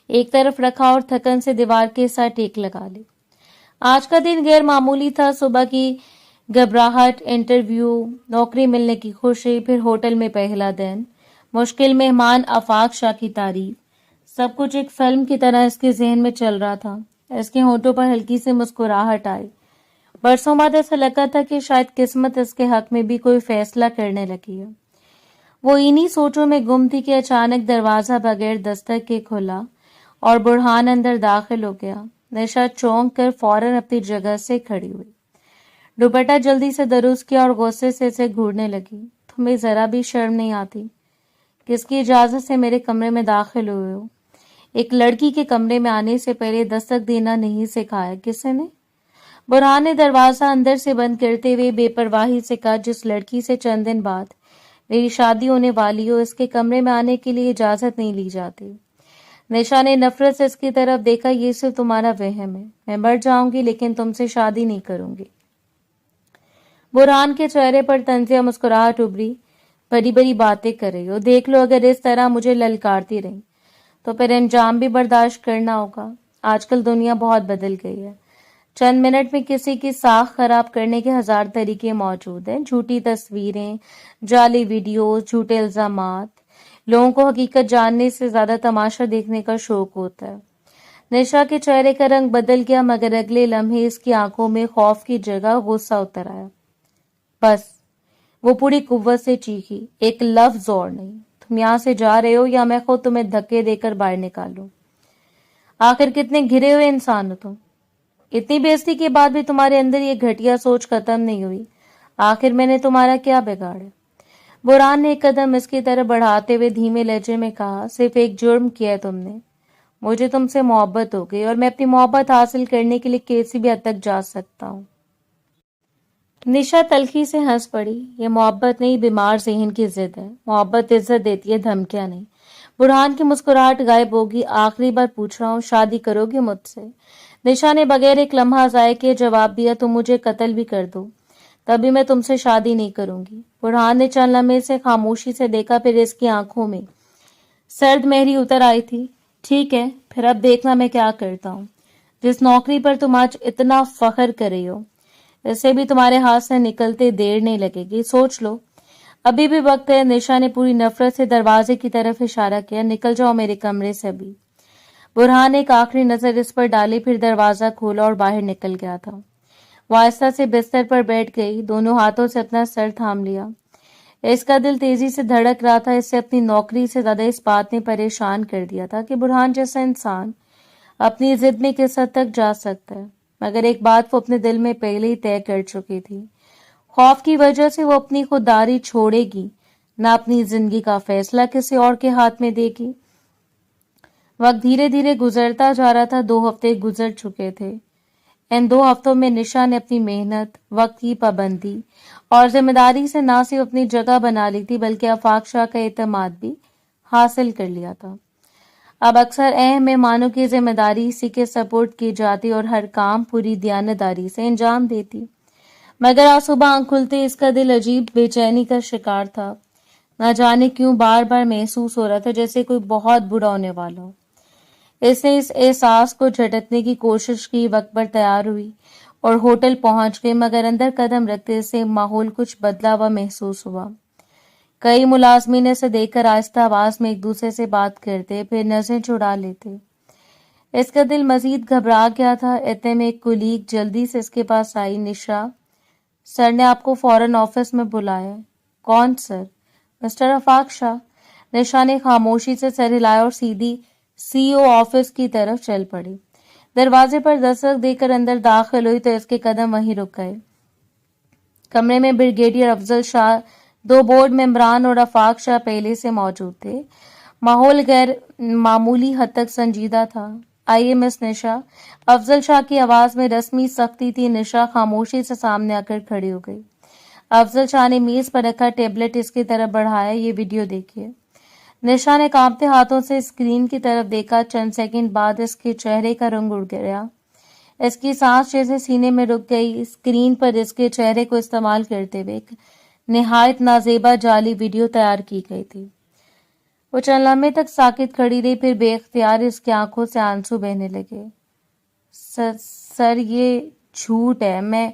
एक तरफ रखा और थकन से दीवार के साथ टेक लगा ली। आज का दिन गैर मामूली था। सुबह की घबराहट, इंटरव्यू, नौकरी मिलने की खुशी, फिर होटल में पहला दिन, मुश्किल मेहमान, आफाक शाह की तारीफ, सब कुछ एक फिल्म की तरह इसके जहन में चल रहा था। इसके होंठों पर हल्की सी मुस्कुराहट आई। बरसों बाद ऐसा लगा था कि शायद किस्मत इसके हक में भी कोई फैसला करने लगी है। वो इन्हीं सोचों में गुम थी कि अचानक दरवाजा बगैर दस्तक के खुला और बुरहान अंदर दाखिल हो गया। निशा चौंक कर फौरन अपनी जगह से खड़ी हुई, दुपट्टा जल्दी से दुरुस्त किया और गुस्से से इसे घूरने लगी। तुम्हें जरा भी शर्म नहीं आती? किसकी इजाजत से मेरे कमरे में दाखिल हुए हो? एक लड़की के कमरे में आने से पहले दस्तक देना नहीं सिखाया किसी ने? बुरहान ने दरवाजा अंदर से बंद करते हुए बेपरवाही से कहा, जिस लड़की से चंद दिन बाद मेरी शादी होने वाली हो, इसके कमरे में आने के लिए इजाजत नहीं ली जाती। निशा ने नफरत से इसकी तरफ देखा, ये सिर्फ तुम्हारा वहम है। मैं मर जाऊंगी लेकिन तुमसे शादी नहीं करूंगी। बुरहान के चेहरे पर तंजिया मुस्कुराहट उभरी। बड़ी बड़ी बातें कर रही हो, देख लो अगर इस तरह मुझे ललकारती रही तो फिर अंजाम भी बर्दाश्त करना होगा। आजकल दुनिया बहुत बदल गई है। चंद मिनट में किसी की साख खराब करने के 1000 तरीके मौजूद हैं। झूठी तस्वीरें, जाली वीडियोस, झूठे इल्जामात। लोगों को हकीकत जानने से ज्यादा तमाशा देखने का शौक होता है। निशा के चेहरे का रंग बदल गया, मगर अगले लम्हे इसकी आंखों में खौफ की जगह गुस्सा उतर आया। बस, वो पूरी कुव्वत से चीखी, एक लफ्ज और नहीं। तुम यहाँ से जा रहे हो या मैं खुद तुम्हें धक्के देकर बाहर निकालूं? आखिर कितने घिरे हुए इंसान हो तुम? इतनी बेइज्जती के बाद भी तुम्हारे अंदर ये घटिया सोच खत्म नहीं हुई। आखिर मैंने तुम्हारा क्या बिगाड़ा? बुरहान ने एक कदम इसकी तरफ बढ़ाते हुए धीमे लहजे में कहा, सिर्फ एक जुर्म किया है तुमने। मुझे तुमसे मोहब्बत हो गई और मैं अपनी मोहब्बत हासिल करने के लिए किसी भी हद तक जा सकता हूँ। निशा तल्खी से हंस पड़ी। ये मोहब्बत नहीं, बीमार ज़हन की जिद है। मोहब्बत इज्जत देती है, धमकियां नहीं। बुरहान की मुस्कुराहट गायब होगी। आखिरी बार पूछ रहा हूँ, शादी करोगे मुझसे? निशा ने बगैर एक लम्हा ज़ाया किए जवाब दिया, तुम मुझे कत्ल भी कर दो तभी मैं तुमसे शादी नहीं करूंगी। बुरहान ने चंद लम्हे से खामोशी से देखा, फिर इसकी आंखों में सर्द मेहरी उतर आई थी। ठीक है, फिर अब देखना मैं क्या करता हूँ। जिस नौकरी पर तुम आज इतना फख्र कर रही हो, इसे भी तुम्हारे हाथ से निकलते देर नहीं लगेगी। सोच लो, अभी भी वक्त है। निशा ने पूरी नफरत से दरवाजे की तरफ इशारा किया, निकल जाओ मेरे कमरे से अभी। बुरहान ने एक आखिरी नजर इस पर डाली, फिर दरवाजा खोला और बाहर निकल गया था। वो आहिस्ता से बिस्तर पर बैठ गई, दोनों हाथों से अपना सर थाम लिया। इसका दिल तेजी से धड़क रहा था। इससे अपनी नौकरी से ज्यादा इस बात ने परेशान कर दिया था कि बुरहान जैसा इंसान अपनी जिद में किस हद तक जा सकता है। मगर एक बात वो अपने दिल में पहले ही तय कर चुकी थी, खौफ की वजह से वो अपनी खुददारी छोड़ेगी, न अपनी जिंदगी का फैसला किसी और के हाथ में देगी। वक्त धीरे धीरे गुजरता जा रहा था। 2 हफ्ते गुजर चुके थे। इन 2 हफ्तों में निशा ने अपनी मेहनत, वक्त की पाबंदी और जिम्मेदारी से न सिर्फ अपनी जगह बना ली थी, बल्कि आफाक शाह का एतमाद भी हासिल कर लिया था। अब अक्सर अहम मेहमानों की जिम्मेदारी इसी के सपोर्ट की जाती और हर काम पूरी दयानतदारी से अंजाम देती। मगर आज सुबह आंख खुलते इसका दिल अजीब बेचैनी का शिकार था। न जाने क्यों बार बार महसूस हो रहा था जैसे कोई बहुत बुरा होने वाला हो। इसने इस एहसास को झटकने की कोशिश की, वक्त पर तैयार हुई और होटल पहुंच गई, मगर अंदर कदम रखते से माहौल कुछ बदला हुआ महसूस हुआ। कई मुलाजमीन इसे देखकर आहिस्ता आवाज में एक दूसरे से बात करते, फिर नजरें चुरा लेते। इसका दिल मजीद घबरा गया था। इतने में एक कुलीग जल्दी से इसके पास आई। निशा, सर ने आपको फौरन ऑफिस में बुलाया। कौन सर? मिस्टर आफाक शाह। निशा ने खामोशी से सर हिलाया और सीधी सीईओ ऑफिस की तरफ चल पड़ी। दरवाजे पर दस्तक देकर अंदर दाखिल हुई तो इसके कदम वहीं रुक गए। कमरे में ब्रिगेडियर अफजल शाह, 2 बोर्ड मेंबरान और आफाक शाह पहले से मौजूद थे। माहौल गैर मामूली हद तक संजीदा था। आइए मिस निशा। अफजल शाह की आवाज में रस्मी सख्ती थी। निशा खामोशी से सामने आकर खड़ी हो गई। अफजल शाह ने मेज पर रखा टेबलेट इसकी तरफ बढ़ाया। ये वीडियो देखिए। निशा ने कांपते हाथों से स्क्रीन की तरफ देखा। चंद सेकंड बाद इसके चेहरे का रंग उड़ गया। इसकी सांस जैसे सीने में रुक गई। स्क्रीन पर इसके चेहरे को इस्तेमाल करते हुए एक निहायत नाजेबा जाली वीडियो तैयार की गई थी। वो चंद लम्हे तक साकित खड़ी रही, फिर बेख्तियार इसकी आंखों से आंसू बहने लगे। सर ये झूठ है। मैं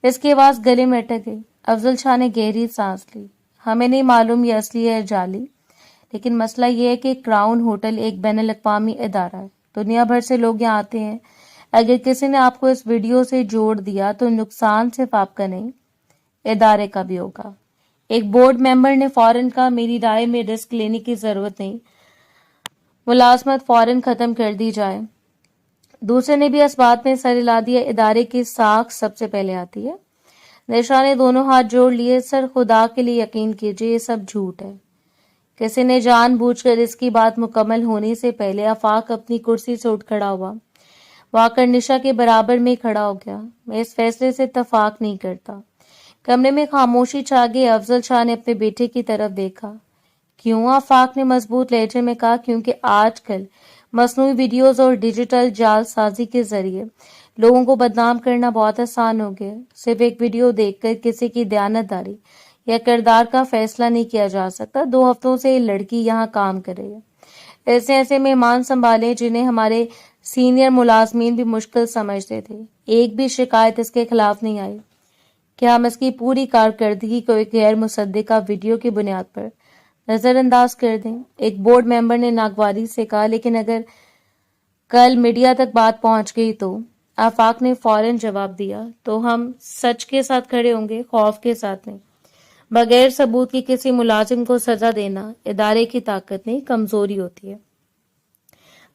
इसकी आवाज गले में अटक गई। अफजल शाह ने गहरी सांस ली। हमें नहीं मालूम ये असली है जाली, लेकिन मसला ये है कि क्राउन होटल एक बैनुल अक़वामी इदारा है। दुनिया भर से लोग यहाँ आते हैं। अगर किसी ने आपको इस वीडियो से जोड़ दिया तो नुकसान सिर्फ आपका नहीं, इदारे का भी होगा। एक बोर्ड मेंबर ने फौरन कहा, मेरी राय में रिस्क लेने की जरूरत नहीं, मुलाजमत फौरन खत्म कर दी जाए। दूसरे ने भी इस बात में सर हिला दिया, इदारे की साख सबसे पहले आती है। निशा ने दोनों हाथ जोड़ लिए, सर खुदा के लिए यकीन कीजिए ये सब झूठ है। किसी ने जानबूझकर इसकी बात मुकम्मल होने से पहले आफाक अपनी कुर्सी से उठ खड़ा हुआ, वाकर निशा के बराबर में खड़ा हो गया। मैं इस फैसले से इत्तेफाक नहीं करता। कमरे में खामोशी छा गई। अफजल शाह ने अपने बेटे की तरफ देखा। क्यों? आफाक ने मजबूत लहजे में कहा। क्योंकि आजकल मसनूई वीडियोज और डिजिटल जालसाजी के जरिए लोगों को बदनाम करना बहुत आसान हो गया। सिर्फ एक वीडियो देखकर किसी की दयानतदारी या किरदार का फैसला नहीं किया जा सकता। 2 हफ्तों से ये लड़की यहाँ काम कर रही है। ऐसे ऐसे मेहमान संभाले जिन्हें हमारे सीनियर मुलाजमीन भी मुश्किल समझते थे। एक भी शिकायत इसके खिलाफ नहीं आई। क्या हम इसकी पूरी कारकर्दगी को एक गैर मुसद्दिका वीडियो की बुनियाद पर नजरअंदाज कर दें? एक बोर्ड मेंबर ने नागवारी से कहा। लेकिन अगर कल मीडिया तक बात पहुंच गई तो? आफाक ने फौरन जवाब दिया। तो हम सच के साथ खड़े होंगे, खौफ के साथ नहीं। बगैर सबूत की किसी मुलाजिम को सजा देना इदारे की ताकत नहीं, कमजोरी होती है।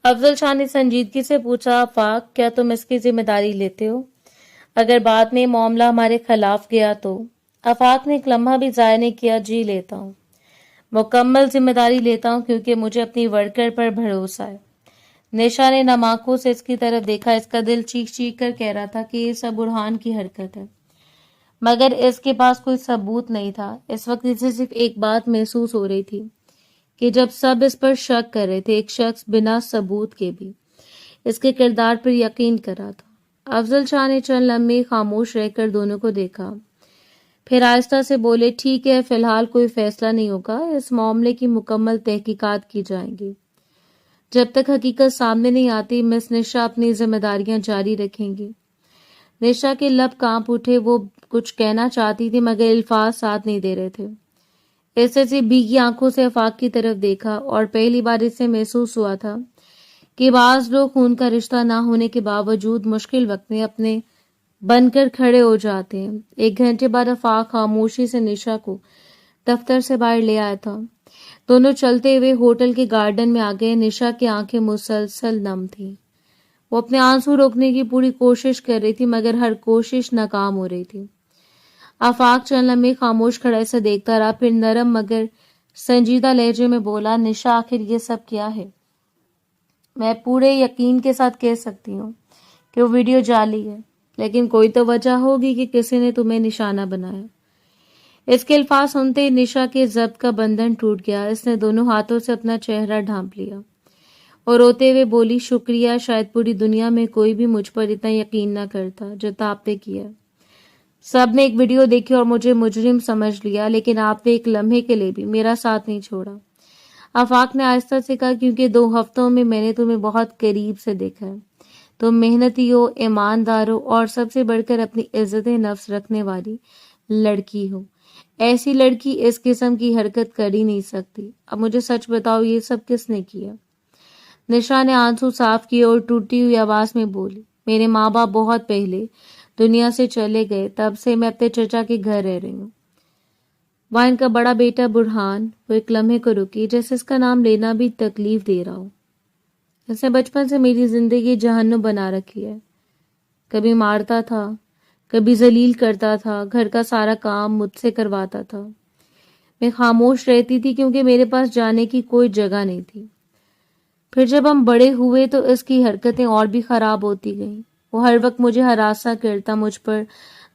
अफजल शाह ने संजीदगी से पूछा, आफाक क्या तुम इसकी जिम्मेदारी लेते हो? अगर बाद में मामला हमारे खिलाफ गया तो? आफाक ने एक लम्हा भी जाया नहीं किया। जी लेता हूँ, मुकम्मल जिम्मेदारी लेता हूँ, क्योंकि मुझे अपनी वर्कर पर भरोसा है। निशा ने नम आंखों से इसकी तरफ देखा। इसका दिल चीख चीख कर कह रहा था कि ये सब बुरहान की हरकत है, मगर इसके पास कोई सबूत नहीं था। इस वक्त इसे सिर्फ एक बात महसूस हो रही थी कि जब सब इस पर शक कर रहे थे, एक शख्स बिना सबूत के भी इसके किरदार पर यकीन कर रहा था। अफजल शाह ने चंद लम्हे खामोश रहकर दोनों को देखा, फिर आहिस्ता से बोले, ठीक है, फिलहाल कोई फैसला नहीं होगा। इस मामले की मुकम्मल तहकीकात की जाएंगी। जब तक हकीकत सामने नहीं आती, मिस निशा अपनी जिम्मेदारियां जारी रखेंगी। निशा के लब कांप उठे। वो कुछ कहना चाहती थी मगर अल्फाज साथ नहीं दे रहे थे। ऐसे भीगी आंखों से आफाक की तरफ देखा और पहली बार इसे महसूस हुआ था कि बाज लोग खून का रिश्ता ना होने के बावजूद मुश्किल वक्त में अपने बनकर खड़े हो जाते हैं। 1 घंटे बाद आफाक खामोशी से निशा को दफ्तर से बाहर ले आया था। दोनों चलते हुए होटल के गार्डन में आ गए। निशा की आंखें मुसलसल नम थी। वो अपने आंसू रोकने की पूरी कोशिश कर रही थी मगर हर कोशिश नाकाम हो रही थी। आफाक चंद लम्हे खामोश खड़ा से देखता रहा, फिर नरम मगर संजीदा लहजे में बोला, निशा आखिर ये सब क्या है? मैं पूरे यकीन के साथ कह सकती हूँ कि वो वीडियो जाली है, लेकिन कोई तो वजह होगी कि किसी ने तुम्हें निशाना बनाया। इसके अल्फाज सुनते ही निशा के जब्त का बंधन टूट गया। इसने दोनों हाथों से अपना चेहरा ढांप लिया और रोते हुए बोली, शुक्रिया, शायद पूरी दुनिया में कोई भी मुझ पर इतना यकीन ना करता जितना आपने किया। सब ने एक वीडियो देखी और मुझे मुजरिम समझ लिया, लेकिन आपने एक लम्हे के लिए भी मेरा साथ नहीं छोड़ा। आफाक ने आहिस्ता से कहा, क्योंकि 2 हफ्तों में मैंने तुम्हें बहुत करीब से देखा है। तुम मेहनती हो, ईमानदार हो और सबसे बढ़कर अपनी इज्जत नफ्स रखने वाली लड़की हो। ऐसी लड़की इस किस्म की हरकत कर ही नहीं सकती। अब मुझे सच बताओ, ये सब किसने किया? निशा ने आंसू साफ किए और टूटी हुई आवाज में बोली, मेरे माँ बाप बहुत पहले दुनिया से चले गए, तब से मैं अपने चचा के घर रह रही हूँ। वहाँ इनका बड़ा बेटा बुरहान। वो एक लम्हे को रुकी, जैसे इसका नाम लेना भी तकलीफ दे रहा हो। इसने बचपन से मेरी जिंदगी जहन्नुम बना रखी है। कभी मारता था, कभी जलील करता था, घर का सारा काम मुझसे करवाता था। मैं खामोश रहती थी क्योंकि मेरे पास जाने की कोई जगह नहीं थी। फिर जब हम बड़े हुए तो इसकी हरकतें और भी खराब होती गईं। वो हर वक्त मुझे हरासा करता, मुझ पर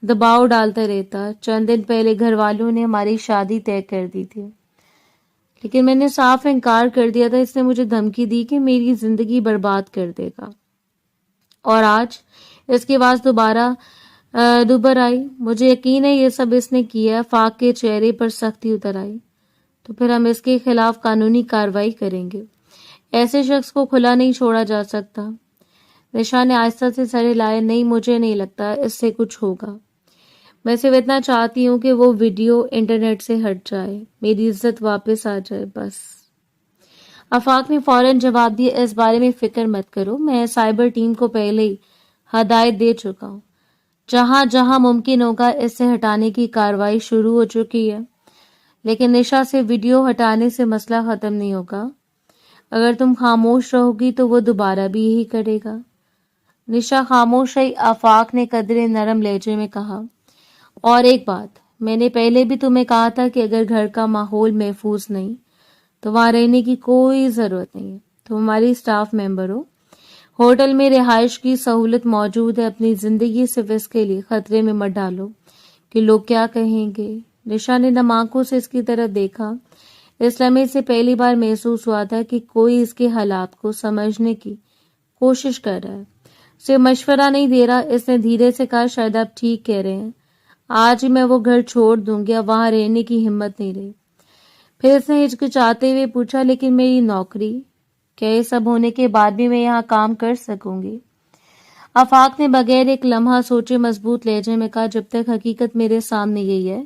दबाव डालता रहता। चंद दिन पहले घर वालों ने हमारी शादी तय कर दी थी, लेकिन मैंने साफ इनकार कर दिया था। इसने मुझे धमकी दी कि मेरी जिंदगी बर्बाद कर देगा। और आज इसकी आवाज दोबारा दुबर आई। मुझे यकीन है ये सब इसने किया। फाक के चेहरे पर सख्ती उतर आई। तो फिर हम इसके खिलाफ कानूनी कार्रवाई करेंगे। ऐसे शख्स को खुला नहीं छोड़ा जा सकता। निशा ने आहिस्ता से सर हिलाया। नहीं, मुझे नहीं लगता इससे कुछ होगा। मैं सिर्फ इतना चाहती हूँ कि वो वीडियो इंटरनेट से हट जाए, मेरी इज्जत वापस आ जाए, बस। आफाक ने फौरन जवाब दिया, इस बारे में फिक्र मत करो, मैं साइबर टीम को पहले ही हदायत दे चुका हूँ। जहां जहां मुमकिन होगा इससे हटाने की कार्रवाई शुरू हो चुकी है। लेकिन निशा से वीडियो हटाने से मसला खत्म नहीं होगा। अगर तुम खामोश रहोगी तो वो दोबारा भी यही करेगा। निशा खामोश रही। आफाक ने कदरे नरम लहजे में कहा, और एक बात, मैंने पहले भी तुम्हें कहा था कि अगर घर का माहौल महफूज नहीं तो वहां रहने की कोई जरूरत नहीं है। तुम हमारी स्टाफ मेंबर हो, होटल में रिहाइश की सहूलत मौजूद है। अपनी जिंदगी सिर्फ इसके लिए खतरे में मत डालो कि लोग क्या कहेंगे। निशा ने नम आंखों से इसकी तरफ देखा। इस लम्हे से पहली बार महसूस हुआ था कि कोई इसके हालात को समझने की कोशिश कर रहा है, सिर्फ मशवरा नहीं दे रहा। इसने धीरे से कहा, शायद आप ठीक कह रहे हैं, आज ही मैं वो घर छोड़ दूंगी। अब वहां रहने की हिम्मत नहीं रही। फिर इसने हिचकिचाते हुए पूछा, लेकिन मेरी नौकरी, क्या ये सब होने के बाद भी मैं यहाँ काम कर सकूंगी? आफाक ने बगैर एक लम्हा सोचे मजबूत लहजे में कहा, जब तक हकीकत मेरे सामने यही है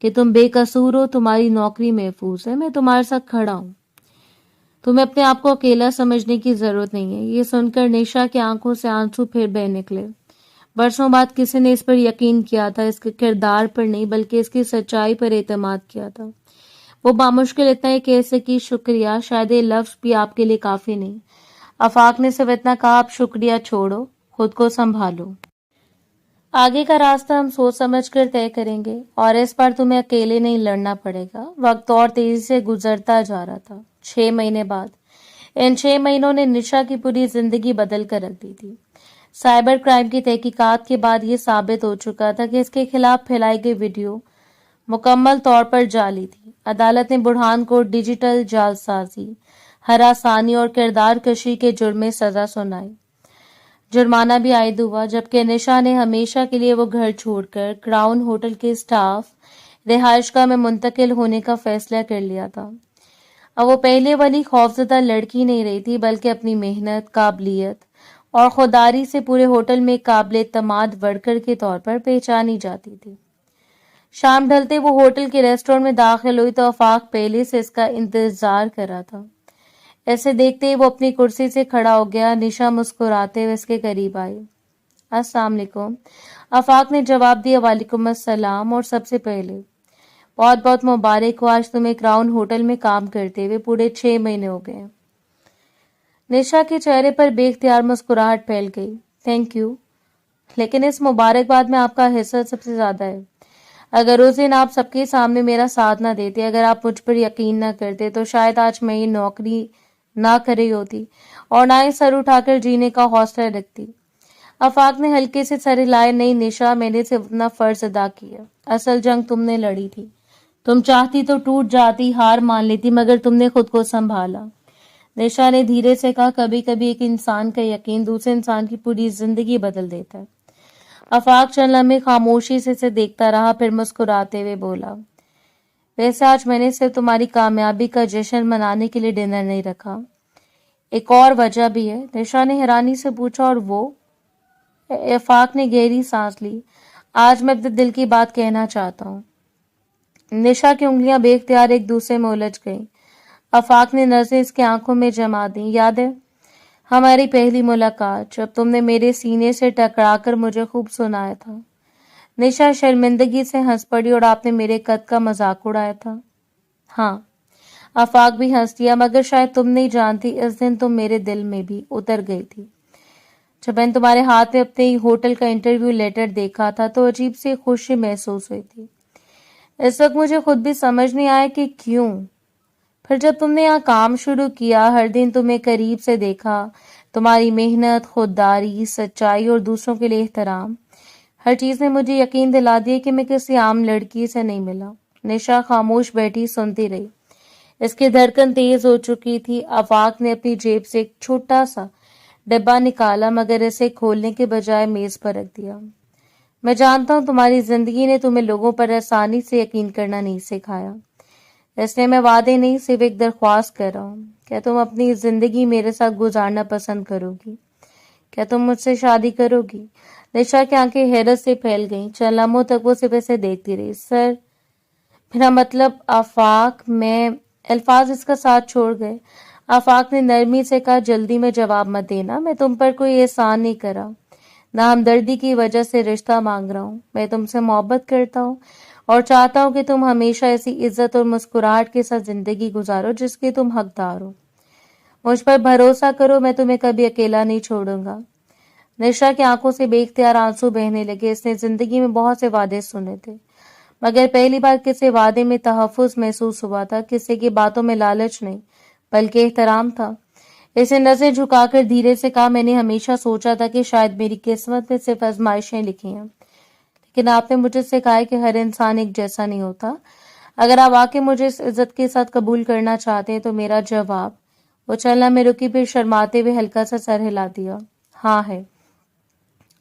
कि तुम बेकसूर हो, तुम्हारी नौकरी महफूज है, मैं तुम्हारे साथ खड़ा हूं। तुम्हें अपने आप को अकेला समझने की जरूरत नहीं है। ये सुनकर निशा की आंखों से आंसू फिर बह निकले। बरसों बाद किसी ने इस पर यकीन किया था, इसके किरदार पर नहीं बल्कि इसकी सच्चाई पर एतमाद किया था। वो बामुश्किल इतना ही कह सकी, शुक्रिया, शायद ये लफ्ज भी आपके लिए काफी नहीं। आफाक ने सिर्फ इतना कहा, आप शुक्रिया छोड़ो, खुद को संभालो। आगे का रास्ता हम सोच समझ कर तय करेंगे, और इस बार तुम्हें अकेले नहीं लड़ना पड़ेगा। वक्त और तेजी से गुजरता जा रहा था। 6 महीने बाद, इन 6 महीनों ने निशा की पूरी जिंदगी बदल कर रख दी थी। साइबर क्राइम की तहकीकात के बाद ये साबित हो चुका था कि इसके खिलाफ फैलाई गई वीडियो मुकम्मल तौर पर जाली थी। अदालत ने बुरहान को डिजिटल जालसाजी, हरासानी और किरदार कशी के जुर्म में सजा सुनाई। जुर्माना भी आयद हुआ, जबकि निशा ने हमेशा के लिए वो घर छोड़कर क्राउन होटल के स्टाफ रिहायशगाह में मुंतकिल होने का फैसला कर लिया था। अब वो पहले वाली खौफजदा लड़की नहीं रही थी, बल्कि अपनी मेहनत, काबिलियत और खुदारी से पूरे होटल में काबिल एतमाद वर्कर के तौर पर पहचानी जाती थी। शाम ढलते वो होटल के रेस्टोरेंट में दाखिल हुई तो आफाक पहले से इसका इंतजार कर रहा था। ऐसे देखते ही वो अपनी कुर्सी से खड़ा हो गया। निशा मुस्कुराते हुए इसके करीब आई। अस्सलाम वालेकुम। आफाक ने जवाब दिया, वालेकुम अस्सलाम, और सबसे पहले बहुत बहुत मुबारक हो, आज तुम्हें क्राउन होटल में काम करते हुए पूरे 6 महीने हो गए। निशा के चेहरे पर बेख्तियार मुस्कुराहट फैल गई। थैंक यू, लेकिन इस मुबारकबाद में आपका हिस्सा सबसे ज्यादा है। अगर उस दिन आप सबके सामने मेरा साथ ना देते, अगर आप मुझ पर यकीन ना करते, तो शायद आज मैं ये नौकरी ना कर रही होती और ना ही सर उठाकर जीने का हौसला रखती। आफाक ने हल्के से सर हिलाए। नहीं निशा, मैंने सिर्फ अपना फर्ज अदा किया। असल जंग तुमने लड़ी थी। तुम चाहती तो टूट जाती, हार मान लेती, मगर तुमने खुद को संभाला। निशा ने धीरे से कहा, कभी कभी एक इंसान का यकीन दूसरे इंसान की पूरी जिंदगी बदल देता है। आफाक चंद लम्हे खामोशी से इसे देखता रहा, फिर मुस्कुराते हुए बोला, वैसे आज मैंने सिर्फ तुम्हारी कामयाबी का जश्न मनाने के लिए डिनर नहीं रखा, एक और वजह भी है। निशा ने हैरानी से पूछा, और वो? आफाक ने गहरी सांस ली। आज मैं अपने दिल की बात कहना चाहता हूँ। निशा की उंगलियां बेख्तियार एक दूसरे में उलझ गईं। आफाक ने नजरें इसकी आंखों में जमा दी। याद है हमारी पहली मुलाकात, जब तुमने मेरे सीने से टकराकर मुझे खूब सुनाया था? निशा शर्मिंदगी से हंस पड़ी, और आपने मेरे कद का मजाक उड़ाया था। हाँ, आफाक भी हंस दिया, मगर शायद तुम नहीं जानती, इस दिन तुम मेरे दिल में भी उतर गई थी। जब मैंने तुम्हारे हाथ में अपने होटल का इंटरव्यू लेटर देखा था तो अजीब सी खुशी महसूस हुई थी। इस वक्त मुझे खुद भी समझ नहीं आया कि क्यों। फिर जब तुमने यहाँ काम शुरू किया, हर दिन तुम्हें करीब से देखा, तुम्हारी मेहनत, खुददारी, सच्चाई और दूसरों के लिए एहतराम, हर चीज ने मुझे यकीन दिला दिया कि मैं किसी आम लड़की से नहीं मिला। निशा खामोश बैठी सुनती रही। इसकी धड़कन तेज हो चुकी थी। आफाक ने अपनी जेब से एक छोटा सा डिब्बा निकाला, मगर इसे खोलने के बजाय मेज पर रख दिया। मैं जानता हूँ तुम्हारी जिंदगी ने तुम्हें लोगों पर आसानी से यकीन करना नहीं सिखाया, इसलिए मैं वादे नहीं, सिर्फ एक दरख्वास्त कर रहा हूँ। क्या तुम अपनी जिंदगी मेरे साथ गुजारना पसंद करोगी? क्या तुम मुझसे शादी करोगी? निशा की आंखें हैरत से फैल गईं। चंद लम्हों तक वो सिर्फ ऐसे देखती रही। सर, मेरा मतलब आफाक, मैं... अल्फाज इसका साथ छोड़ गए। आफाक ने नरमी से कहा, जल्दी में जवाब मत देना, मैं तुम पर कोई एहसान नहीं करा, ना हमदर्दी की वजह से रिश्ता मांग रहा हूँ। मैं तुमसे मोहब्बत करता हूँ और चाहता हूँ कि तुम हमेशा ऐसी इज्जत और मुस्कुराहट के साथ जिंदगी गुजारो जिसके तुम हकदार हो। मुझ पर भरोसा करो, मैं तुम्हें कभी अकेला नहीं छोड़ूंगा। निशा की आंखों से बेख्तियार आंसू बहने लगे। इसने जिंदगी में बहुत से वादे सुने थे, मगर पहली बार किसी वादे में तहफ्फुज महसूस हुआ था। किसी की बातों में लालच नहीं, बल्कि एहतराम था। इसने नजर झुकाकर धीरे से कहा, मैंने हमेशा सोचा था कि शायद मेरी किस्मत में सिर्फ आजमाइशें लिखी हैं, लेकिन आपने मुझे सिखाया कि हर इंसान एक जैसा नहीं होता। अगर आप वाकई मुझे इस इज्जत के साथ कबूल करना चाहते हैं तो मेरा जवाब। वो चलना में रुकी, फिर शर्माते हुए हल्का सा सर हिला दिया। हाँ है।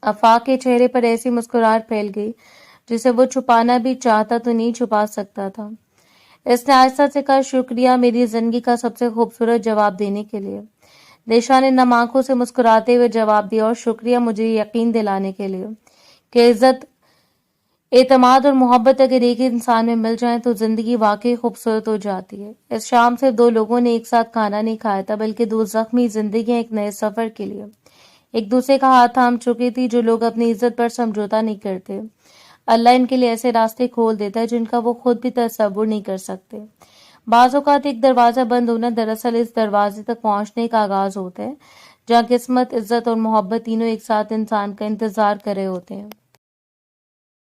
आफाक के चेहरे पर ऐसी मुस्कुराहट फैल गई जिसे वो छुपाना भी चाहता तो नहीं छुपा सकता था। इसने आहिस्ता से कहा, शुक्रिया मेरी जिंदगी का सबसे खूबसूरत जवाब देने के लिए। निशा ने नम आंखों से मुस्कुराते हुए जवाब दिया, और शुक्रिया मुझे यकीन दिलाने के लिए कि इज्जत, एतमाद और मोहब्बत अगर एक ही इंसान में मिल जाए तो जिंदगी वाकई खूबसूरत हो जाती है। इस शाम से दो लोगों ने एक साथ खाना नहीं खाया था, बल्कि दो जख्मी जिंदगियां एक नए सफर के लिए एक दूसरे का हाथ थाम चुकी थी। जो लोग अपनी इज्जत पर समझौता नहीं करते, अल्लाह इनके लिए ऐसे रास्ते खोल देता है जिनका वो खुद भी तसव्वुर नहीं कर सकते। बाज़ औक़ात एक दरवाजा बंद होना दरअसल इस दरवाजे तक पहुंचने का आगाज होता है, जहाँ किस्मत, इज्जत और मोहब्बत तीनों एक साथ इंसान का इंतजार कर रहे होते हैं।